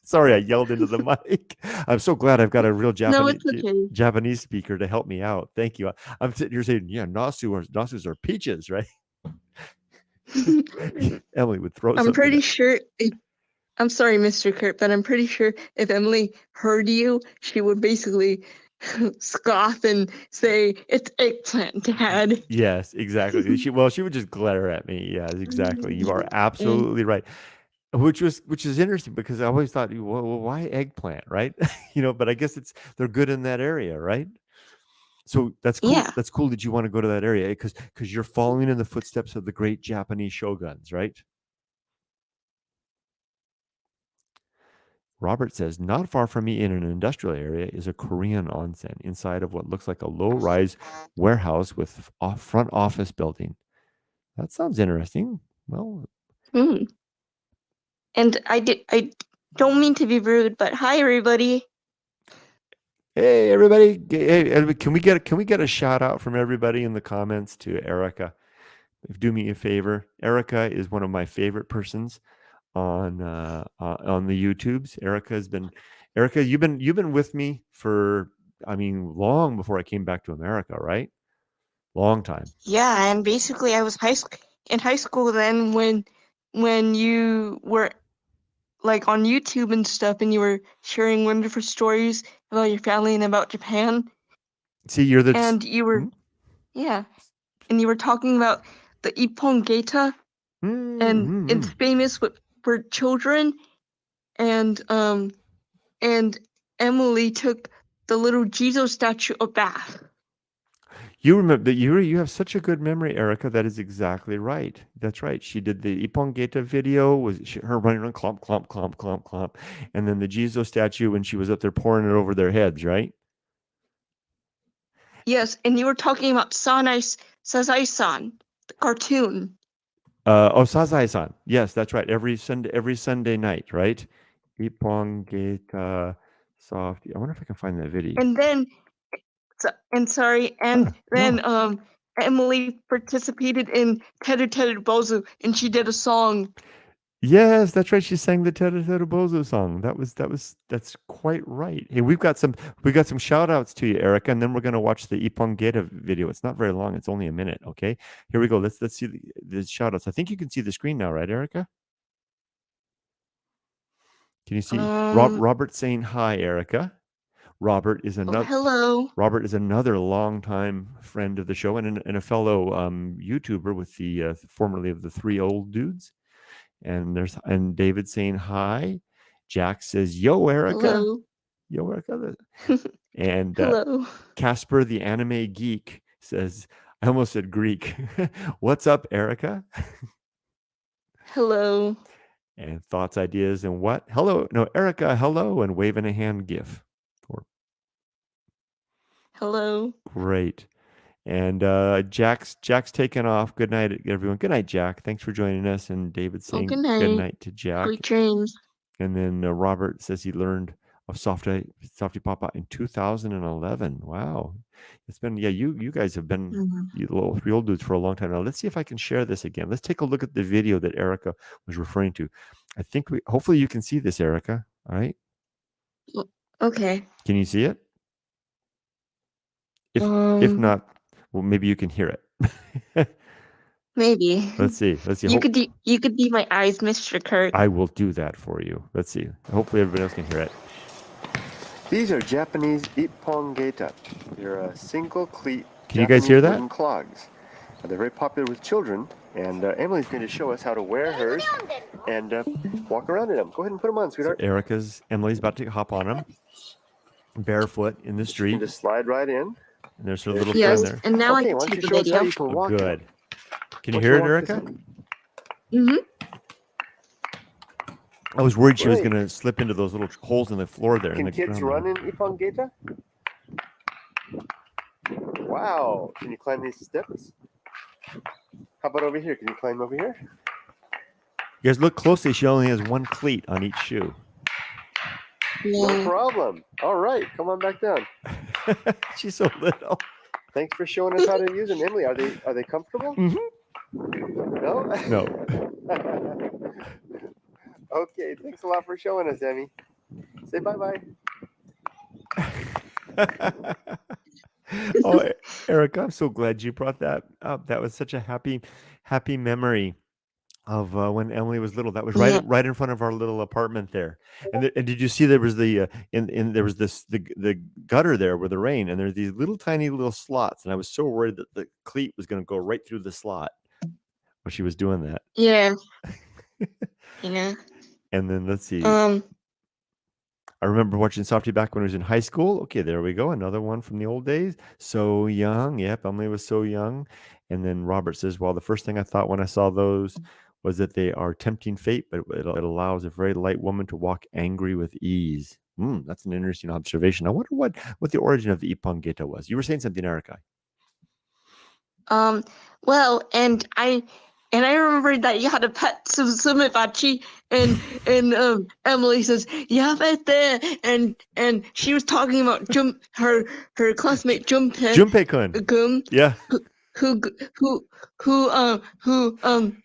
Sorry, I yelled into the mic. I'm so glad I've got a real No, it's okay. Japanese speaker to help me out. Thank you. I'm sitting here saying, yeah, nasus are peaches, right? Emily would throw I'm something pretty at sure. I'm sorry, Mr. Kurt, but I'm pretty sure if Emily heard you, she would basically scoff and say, "It's eggplant, Dad." Yes, exactly. She would just glare at me. Yeah, exactly. You are absolutely right. Which is interesting because I always thought, well, why eggplant, right? But I guess they're good in that area, right? So that's cool. Yeah. That's cool that you want to go to that area because you're following in the footsteps of the great Japanese shoguns, right? Robert says, not far from me in an industrial area is a Korean onsen inside of what looks like a low-rise warehouse with front office building. That sounds interesting. Well, Hmm. And I don't mean to be rude, but hi, everybody. hey everybody! Hey, can we get a shout out from everybody in the comments to Erica? Do me a favor. Erica is one of my favorite persons on the YouTubes. Erica, you've been with me for, I mean, long before I came back to America, right? Long time. Yeah, and basically, I was in high school then when you were like on YouTube and stuff, and you were sharing wonderful stories about your family and about Japan, See, you're the and you were yeah, and you were talking about the Ippon Geta, and it's famous for children, and Emily took the little Jesus statue a bath. You remember that you have such a good memory, Erica. That is exactly right. That's right. She did the Ipongeta video, her running around clomp, clomp, clomp, clomp, clomp. And then the Jesus statue when she was up there pouring it over their heads, right? Yes, and you were talking about Sazai-san, the cartoon. Sazai-san. Yes, that's right. Every Sunday night, right? Ipong Geta Softy. I wonder if I can find that video. And then, sorry, and Ah, then no. Emily participated in Teru Teru Bozu, and she did a song. Yes, that's right. She sang the Teru Teru Bozo song. That's quite right. Hey, we got some shout outs to you, Erica, and then we're gonna watch the Ipong Geta video. It's not very long. It's only a minute. Okay, here we go. Let's see the shout outs. I think you can see the screen now, right, Erica? Can you see Robert saying hi, Erica? Robert is another. Hello. Robert is another longtime friend of the show and a fellow YouTuber with the formerly of the Three Old Dudes. And David saying hi. Jack says, "Yo, Erica." Hello. Yo, Erica. And Hello. Casper, the anime geek, says, I almost said Greek. What's up, Erica? Hello. And thoughts, ideas, and what? Hello. No, Erica, hello, and waving a hand gif. Hello. Great. And Jack's taking off. Good night, everyone. Good night, Jack. Thanks for joining us. And David saying good night to Jack. Sweet dreams. And then Robert says he learned of softypapa in 2011. Wow, it's been you guys have been you little Three Old Dudes for a long time now. Let's see if I can share this again. Let's take a look at the video that Erica was referring to. I think hopefully you can see this, Erica. All right. Okay. Can you see it? If not, well, maybe you can hear it. Maybe. Let's see. You could be my eyes, Mr. Kurt. I will do that for you. Let's see. Hopefully everybody else can hear it. These are Japanese Ippon Geta. They're a single cleat. Can you guys hear that? Clogs. They're very popular with children, and Emily's going to show us how to wear hers and walk around in them. Go ahead and put them on, sweetheart. So Emily's about to hop on them, barefoot in the street. You just slide right in. And there's her little friend there. And now I can take the video. Oh, good. Can you hear it, Erica? Mm-hmm. I was worried she was going to slip into those little holes in the floor there. Can kids run in Ippon Geta? Wow. Can you climb these steps? How about over here? Can you climb over here? You guys look closely. She only has one cleat on each shoe. No problem. All right. Come on back down. She's so little. Thanks for showing us how to use them. Emily, are they comfortable? Mm-hmm. No? No. Okay, thanks a lot for showing us, Emmy. Say bye-bye. Oh, Erica, I'm so glad you brought that up. That was such a happy memory of when Emily was little. That was right in front of our little apartment there. And did you see there was the there was the gutter there with the rain, and there's these tiny little slots, and I was so worried that the cleat was going to go right through the slot when she was doing that. Yeah. Yeah. And then let's see. I remember watching Softy back when I was in high school. Okay, there we go. Another one from the old days. So young. Yep, Emily was so young. And then Robert says, well, the first thing I thought when I saw those was that they are tempting fate, but it allows a very light woman to walk angry with ease. That's an interesting observation. I wonder what the origin of the Ippon Geta was. You were saying something, Erica. Well, and I remember that you had a pet sumibachi, and Emily says, yeah, right there, and she was talking about her classmate Junpei-kun. Yeah. Who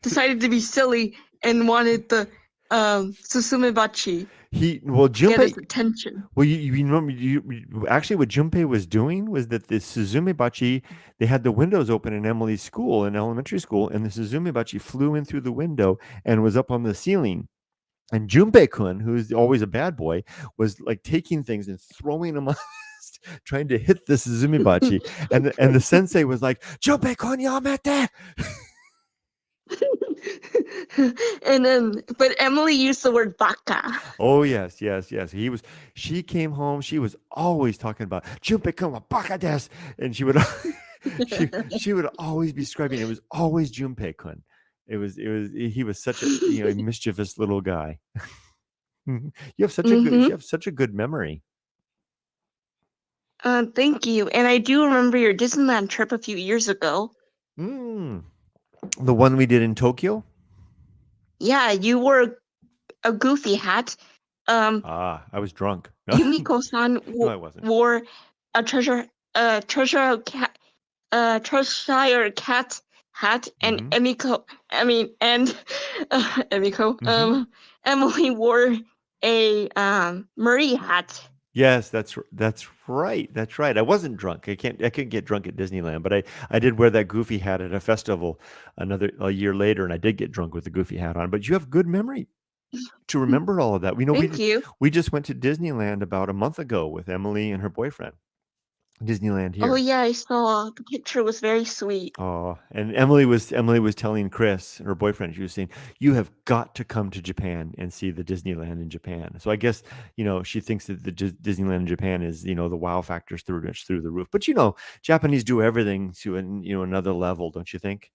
decided to be silly and wanted the susumebachi. Junpei get his attention. Well, you remember actually what Junpei was doing was that the Suzumebachi, they had the windows open in Emily's school, in elementary school, and the Suzumebachi flew in through the window and was up on the ceiling. And Junpei-kun, who's always a bad boy, was like taking things and throwing them, trying to hit the Suzumebachi. and the sensei was like, Junpei-kun, yamete! But Emily used the word baka. Oh yes. She came home. She was always talking about Junpei-kun wa baka desu, and she would she would always be describing. It was always Junpei-kun. He was such a mischievous little guy. You have such a good memory. Thank you. And I do remember your Disneyland trip a few years ago. The one we did in Tokyo? Yeah, you wore a goofy hat, I was drunk. Yumiko-san No, I wasn't. wore a Cheshire cat hat, and Mhm. Emiko, Mhm. Emily wore a Marie hat. Yes, that's right. That's right. I wasn't drunk. I couldn't get drunk at Disneyland, but I did wear that goofy hat at a festival a year later, and I did get drunk with the goofy hat on. But you have good memory to remember all of that. Thank you. We just went to Disneyland about a month ago with Emily and her boyfriend. Disneyland Oh here. yeah, I saw the picture. Was very sweet. Oh, and Emily was telling Chris, her boyfriend, she was saying, "You have got to come to Japan and see the Disneyland in Japan." So I guess, she thinks that the Disneyland in Japan is, the wow factor's through the roof. But Japanese do everything to another level, don't you think?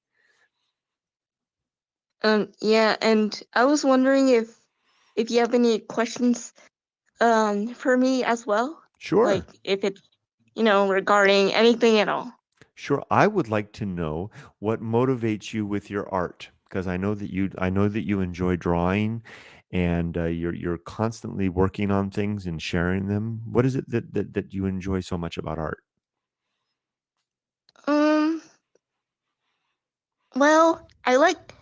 Yeah, and I was wondering if you have any questions for me as well, Sure. like if it's regarding anything at all. Sure. I would like to know what motivates you with your art, because I know that you enjoy drawing, and you're constantly working on things and sharing them. What is it that you enjoy so much about art? Um, well, I like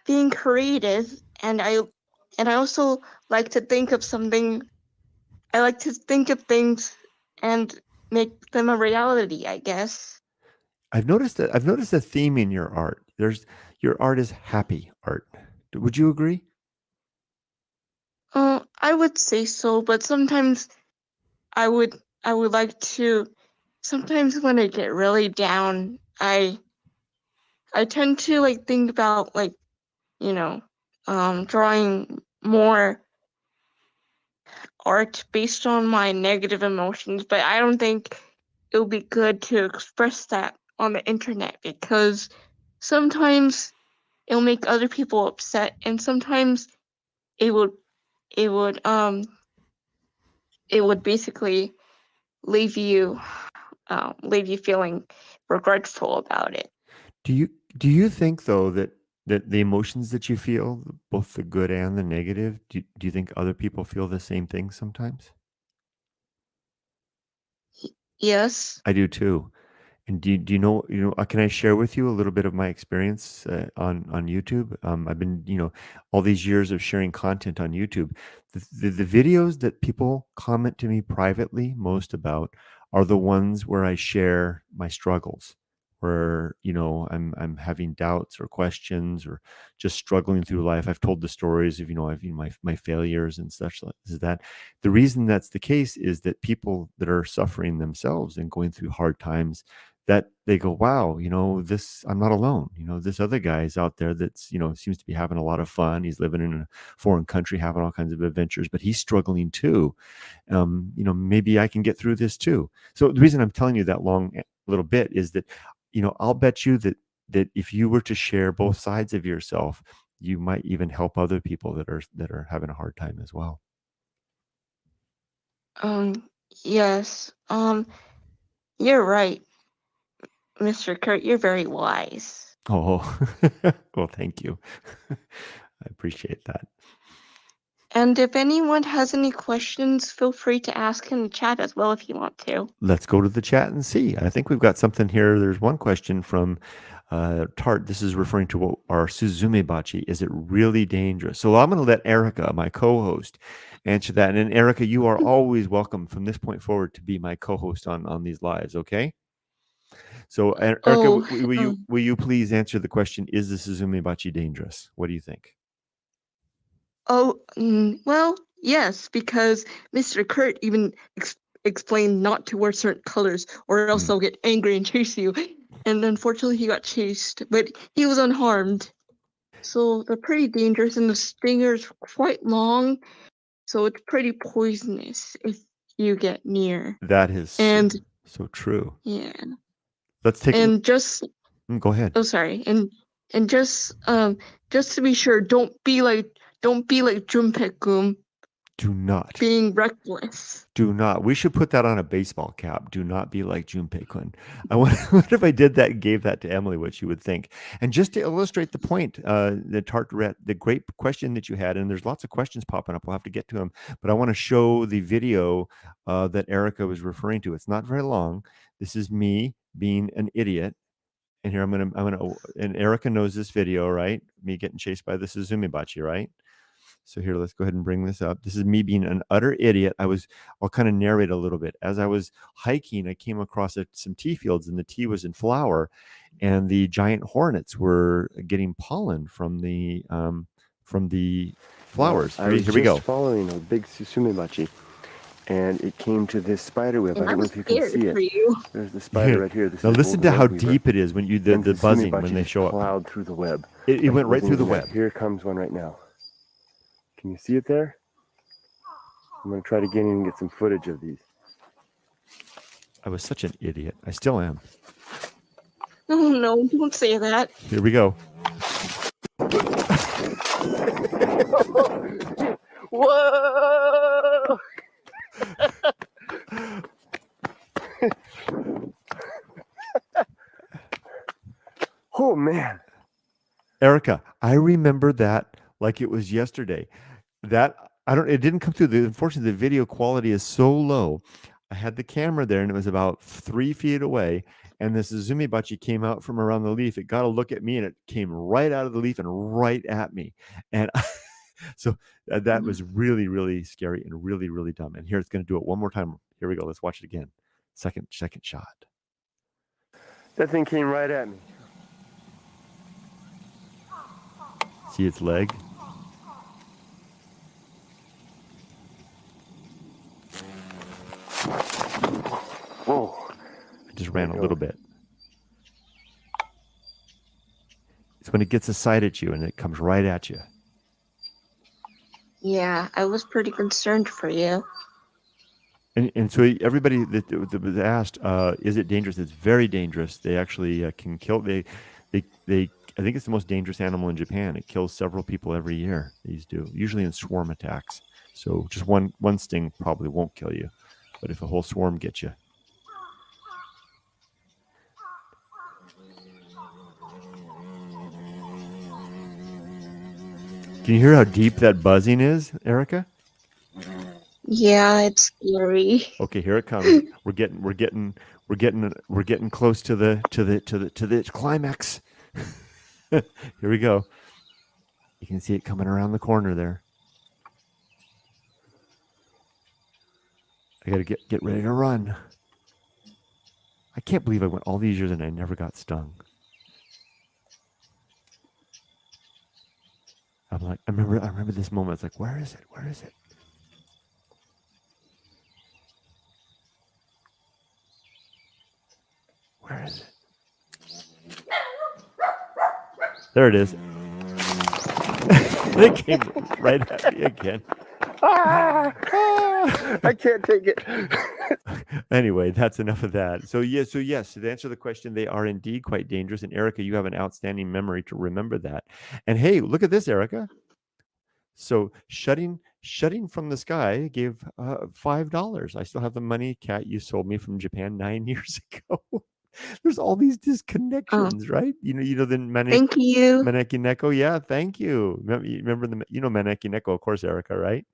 being creative, and I also like to think of something. I like to think of things and make them a reality, I guess. I've noticed a theme in your art. Your art is happy art. Would you agree? I would say so, but sometimes I would like to. Sometimes when I get really down, I tend to like think about like you know drawing more art based on my negative emotions, but I don't think it would be good to express that on the internet because sometimes it'll make other people upset, and sometimes it would it would um it would basically leave you leave you feeling regretful about it. Do you do you think though that the emotions that you feel, both the good and the negative, do you think other people feel the same thing sometimes? Yes. I do too. And do can I share with you a little bit of my experience on YouTube? I've been, all these years of sharing content on YouTube. The videos that people comment to me privately most about are the ones where I share my struggles, where, I'm having doubts or questions or just struggling through life. I've told the stories of, my failures and such like is that. The reason that's the case is that people that are suffering themselves and going through hard times, that they go, wow, I'm not alone. This other guy is out there that's, seems to be having a lot of fun. He's living in a foreign country, having all kinds of adventures, but he's struggling too. Maybe I can get through this too. So the reason I'm telling you that long little bit is that, I'll bet you that if you were to share both sides of yourself, you might even help other people that are having a hard time as well. Um. Yes. You're right, Mr. Kurt. You're very wise. Oh, well, thank you. I appreciate that. And if anyone has any questions, feel free to ask in the chat as well if you want to. Let's go to the chat and see. I think we've got something here. There's one question from Tart. This is referring to our Suzume Bachi. Is it really dangerous? So I'm going to let Erica, my co-host, answer that. And then Erica, you are always welcome from this point forward to be my co-host on these lives. Okay. So Erica, Oh, will you please answer the question? Is the Suzume Bachi dangerous? What do you think? well, yes, because Mr. Kurt even explained not to wear certain colors or else they'll get angry and chase you. And unfortunately, he got chased, but he was unharmed. So they're pretty dangerous, and the stinger's quite long, so it's pretty poisonous if you get near. That is And so true. yeah, Let's take. and just Go ahead. oh sorry, and just to be sure, don't be like Junpei-kum. Do not. being reckless. Do not. We should put that on a baseball cap. Do not be like Junpei Kun. I wonder, what if I did that and gave that to Emily, what she would think. And just to illustrate the point, the great question that you had, and there's lots of questions popping up. We'll have to get to them. But I want to show the video that Erica was referring to. It's not very long. This is me being an idiot. And here and Erica knows this video, right? Me getting chased by the Suzumibachi, right? So here, let's go ahead and bring this up. This is me being an utter idiot. I'll kind of narrate a little bit. As I was hiking, I came across some tea fields, and the tea was in flower, and the giant hornets were getting pollen from the flowers. I was Here we go. following a big Susumibachi, and it came to this spider web. And I don't I'm know if you can scared see for it. you. There's the spider right here. This Now is listen old to how web weaver. deep it is when you And the buzzing Susumibachi when they just show up. plowed through the web. It like went right through the moving web. Here comes one right now. Can you see it there? I'm going to try to get in and get some footage of these. I was such an idiot. I still am. Oh no, don't say that. Here we go. Whoa! Oh man. Erica, I remember that like it was yesterday. It didn't come through. Unfortunately, the video quality is so low. I had the camera there and it was about 3 feet away. And this Suzumibachi came out from around the leaf. It got a look at me and it came right out of the leaf and right at me. And so that was really, really scary and really, really dumb. And here it's going to do it one more time. Here we go. Let's watch it again. Second shot. That thing came right at me. See its leg? Whoa. I just ran a little bit. It's when it gets a sight at you and it comes right at you. Yeah, I was pretty concerned for you. And so everybody that was asked, is it dangerous? It's very dangerous. They actually can kill. They I think it's the most dangerous animal in Japan. It kills several people every year. These do, usually in swarm attacks. So just one sting probably won't kill you, but if a whole swarm gets you. Can you hear how deep that buzzing is, Erica? Yeah, it's scary. Okay, here it comes. We're getting close to the climax. Here we go. You can see it coming around the corner there. I gotta get ready to run. I can't believe I went all these years and I never got stung. I'm like, I remember this moment. It's like, where is it? Where is it? Where is it? There it is. It came right at me again. I can't take it. Anyway, that's enough of that. So yes, to answer the question, they are indeed quite dangerous. And Erica, you have an outstanding memory to remember that. And hey, look at this, Erica. So shutting from the sky gave $5. I still have the money, Kat, you sold me from Japan 9 years ago. There's all these disconnections, right? You know the Thank you. Maneki Neko. Yeah, thank you. Remember Maneki Neko, of course, Erica, right?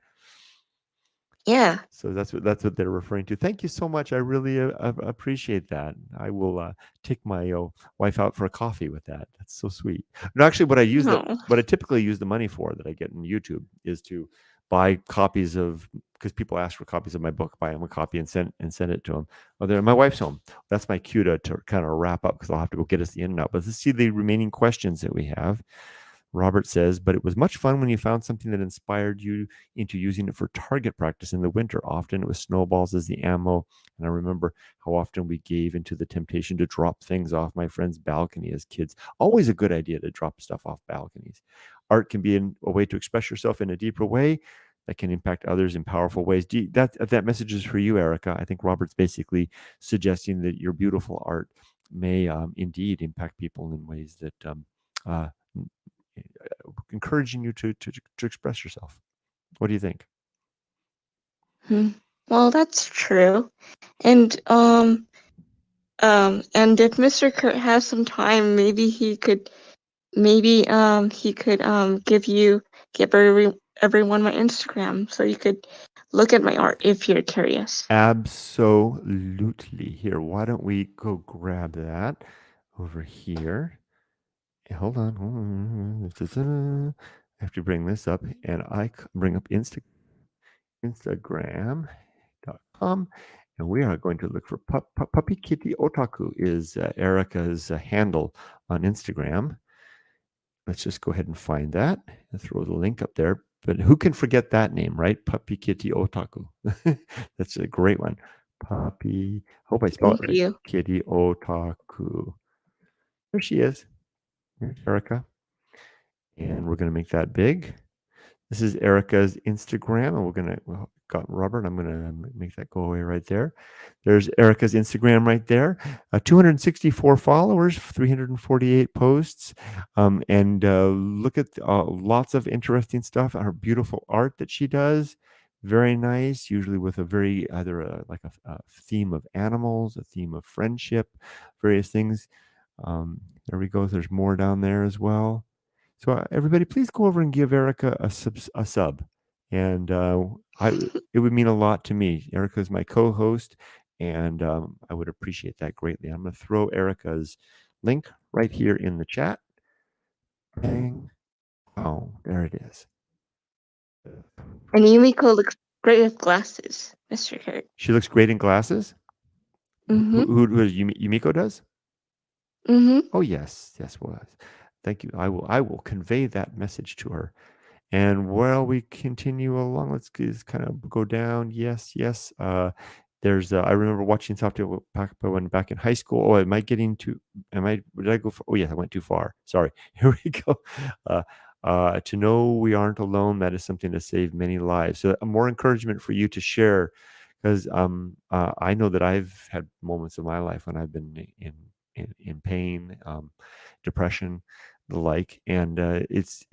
Yeah. So that's what they're referring to. Thank you so much. I really appreciate that. I will take my wife out for a coffee with that. That's so sweet. No, actually, what I typically use the money for that I get in YouTube is to buy copies of, because people ask for copies of my book, buy them a copy and send it to them. Oh, my wife's home. That's my cue to kind of wrap up because I'll have to go get us the in and out. But let's see the remaining questions that we have. Robert says, but it was much fun when you found something that inspired you into using it for target practice in the winter. Often it was snowballs as the ammo. And I remember how often we gave into the temptation to drop things off my friend's balcony as kids. Always a good idea to drop stuff off balconies. Art can be a way to express yourself in a deeper way that can impact others in powerful ways. That message is for you, Erica. I think Robert's basically suggesting that your beautiful art may indeed impact people in ways that encouraging you to express yourself. What do you think? Well, that's true. And if Mr. Kurt has some time, maybe he could give everyone my Instagram so you could look at my art if you're curious. Absolutely. Here, why don't we go grab that over here? Hold on. I have to bring this up, and I bring up Instagram.com, and we are going to look for Puppy Kitty Otaku is Erica's handle on Instagram. Let's just go ahead and find that and throw the link up there. But who can forget that name, right? Puppy Kitty Otaku. That's a great one. Puppy. Hope I spelled it right. You. Kitty Otaku. There she is. Here's Erica. And we're going to make that big. This is Erica's Instagram, and we're going to got Robert. I'm going to make that go away right there. There's Erica's Instagram right there. 264 followers, 348 posts, and look at lots of interesting stuff. Her beautiful art that she does, very nice. Usually with a very either a theme of animals, a theme of friendship, various things. There we go. There's more down there as well. So everybody, please go over and give Erica a sub, and it would mean a lot to me. Erica is my co-host, and I would appreciate that greatly. I'm going to throw Erica's link right here in the chat. Bang! Oh, there it is. And Yumiko looks great with glasses, Mr. Kurt. She looks great in glasses. Mm-hmm. Who Yumiko does? Mm-hmm. Oh yes, well, thank you. I will convey that message to her. And while we continue along, let's just kind of go down. Yes. There's I remember watching softypapa when back in high school. Oh, did I go for, oh yes, I went too far. Sorry. Here we go. To know we aren't alone, that is something to save many lives. So more encouragement for you to share, because I know that I've had moments in my life when I've been in pain, depression, the like, and it's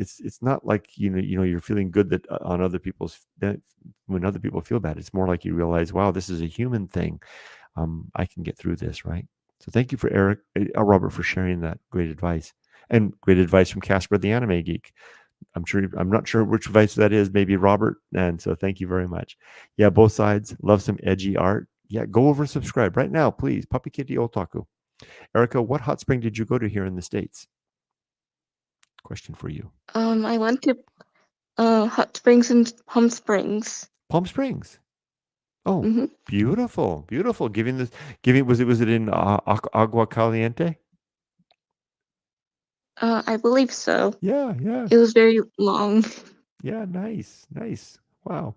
not like you're feeling good that on other people's that when other people feel bad. It's more like you realize, wow, this is a human thing. I can get through this, right? So thank you for Robert, for sharing that great advice, and great advice from Casper the Anime Geek. I'm not sure which advice that is, maybe Robert, and so thank you very much. Yeah, both sides love some edgy art. Yeah, go over and subscribe right now, please. Puppy Kitty Otaku. Erica, what hot spring did you go to here in the States? Question for you. I went to Hot Springs and Palm Springs. Palm Springs. Oh, Mm-hmm. beautiful. Was it in Agua Caliente? I believe so. Yeah. It was very long. Yeah, nice. Wow.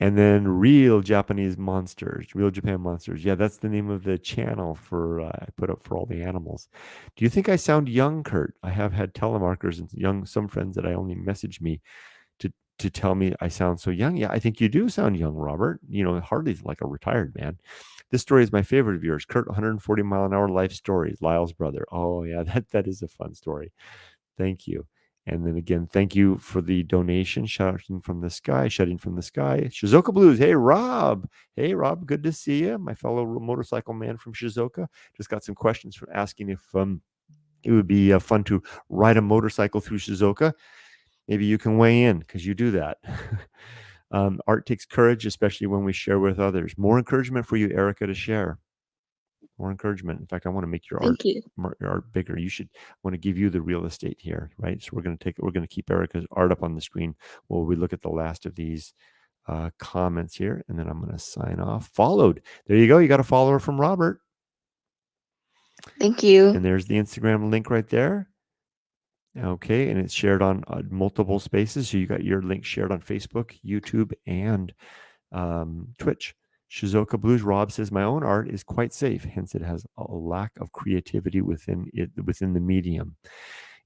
And then Real Japan Monsters. Yeah, that's the name of the channel for I put up for all the animals. Do you think I sound young, Kurt? I have had telemarketers and some friends that I only message me to tell me I sound so young. Yeah, I think you do sound young, Robert. Hardly like a retired man. This story is my favorite of yours. Kurt, 140-mile-an-hour life stories, Lyle's brother. Oh yeah, that is a fun story. Thank you. And then again, thank you for the donation. Shouting from the sky. Shizuoka Blues. Hey, Rob. Good to see you. My fellow motorcycle man from Shizuoka. Just got some questions from asking if it would be fun to ride a motorcycle through Shizuoka. Maybe you can weigh in, because you do that. Art takes courage, especially when we share with others. More encouragement for you, Erica, to share. More encouragement. In fact, I want to make your art bigger. I want to give you the real estate here, right? So we're going to keep Erica's art up on the screen while we look at the last of these comments here, and then I'm going to sign off. Followed. There you go. You got a follower from Robert. Thank you. And there's the Instagram link right there. Okay, and it's shared on multiple spaces. So you got your link shared on Facebook, YouTube, and Twitch. Shizuoka Blues. Rob says my own art is quite safe, hence it has a lack of creativity within the medium.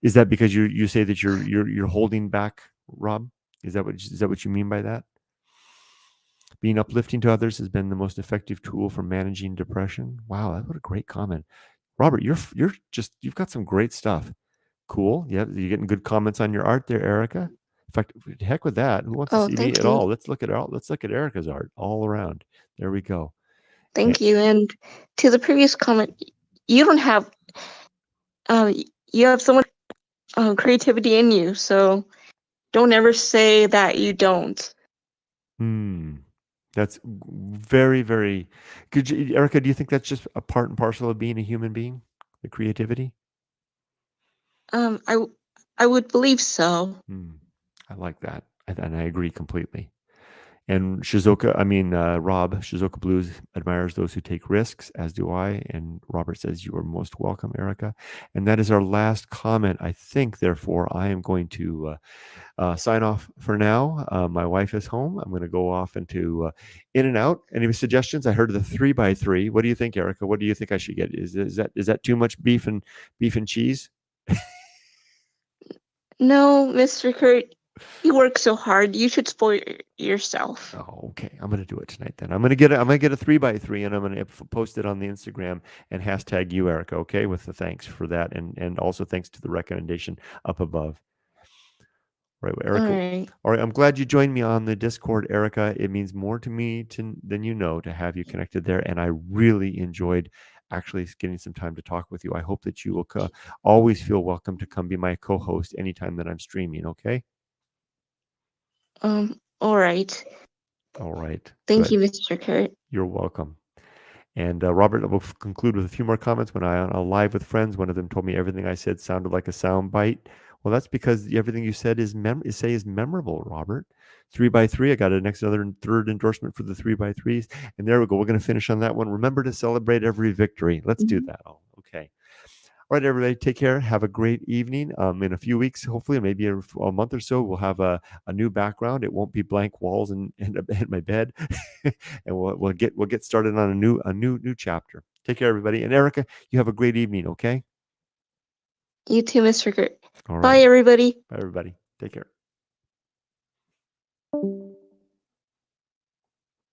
Is that because you say that you're holding back, Rob? Is that what you mean by that? Being uplifting to others has been the most effective tool for managing depression. Wow, what a great comment, Robert. You've got some great stuff. Cool. Yeah, you're getting good comments on your art there, Erica. In fact, heck with that. Who wants to Oh, see me thank at you. all? Let's look at Erica's art all around. There we go. Thank you. And to the previous comment, you don't have you have so much creativity in you, so don't ever say that you don't. That's very, very good. Erica, do you think that's just a part and parcel of being a human being, the creativity? I would believe so. I like that, and I agree completely. And Rob, Shizuoka Blues admires those who take risks, as do I. And Robert says, you are most welcome, Erica. And that is our last comment. I think, therefore, I am going to sign off for now. My wife is home. I'm going to go off into In and Out. Any suggestions? I heard of the 3x3. What do you think, Erica? What do you think I should get? Is that too much beef and cheese? No, Mr. Kurt, you work so hard. You should spoil yourself. Oh, okay. I'm gonna do it tonight then. I'm gonna get a 3x3 and I'm gonna post it on the Instagram and hashtag you, Erica. Okay, with the thanks for that and also thanks to the recommendation up above. Right, Erica. All right. I'm glad you joined me on the Discord, Erica. It means more to me than you know to have you connected there, and I really enjoyed actually getting some time to talk with you. I hope that you will always feel welcome to come be my co-host anytime that I'm streaming. Okay. All right. All right. Thank you, Mr. Kurt. You're welcome. And Robert will conclude with a few more comments. When I on a live with friends, one of them told me everything I said sounded like a sound bite. Well, that's because everything you said is memorable, Robert. 3x3. I got another third endorsement for the 3x3s. And there we go. We're going to finish on that one. Remember to celebrate every victory. Let's do that. Oh, okay. All right, everybody, take care. Have a great evening. In a few weeks, hopefully, maybe a month or so, we'll have a new background. It won't be blank walls and my bed, and we'll get started on a new chapter. Take care, everybody, and Erica, you have a great evening. Okay. You too, Mr. Kurt. All right. Bye, everybody. Bye, everybody. Take care.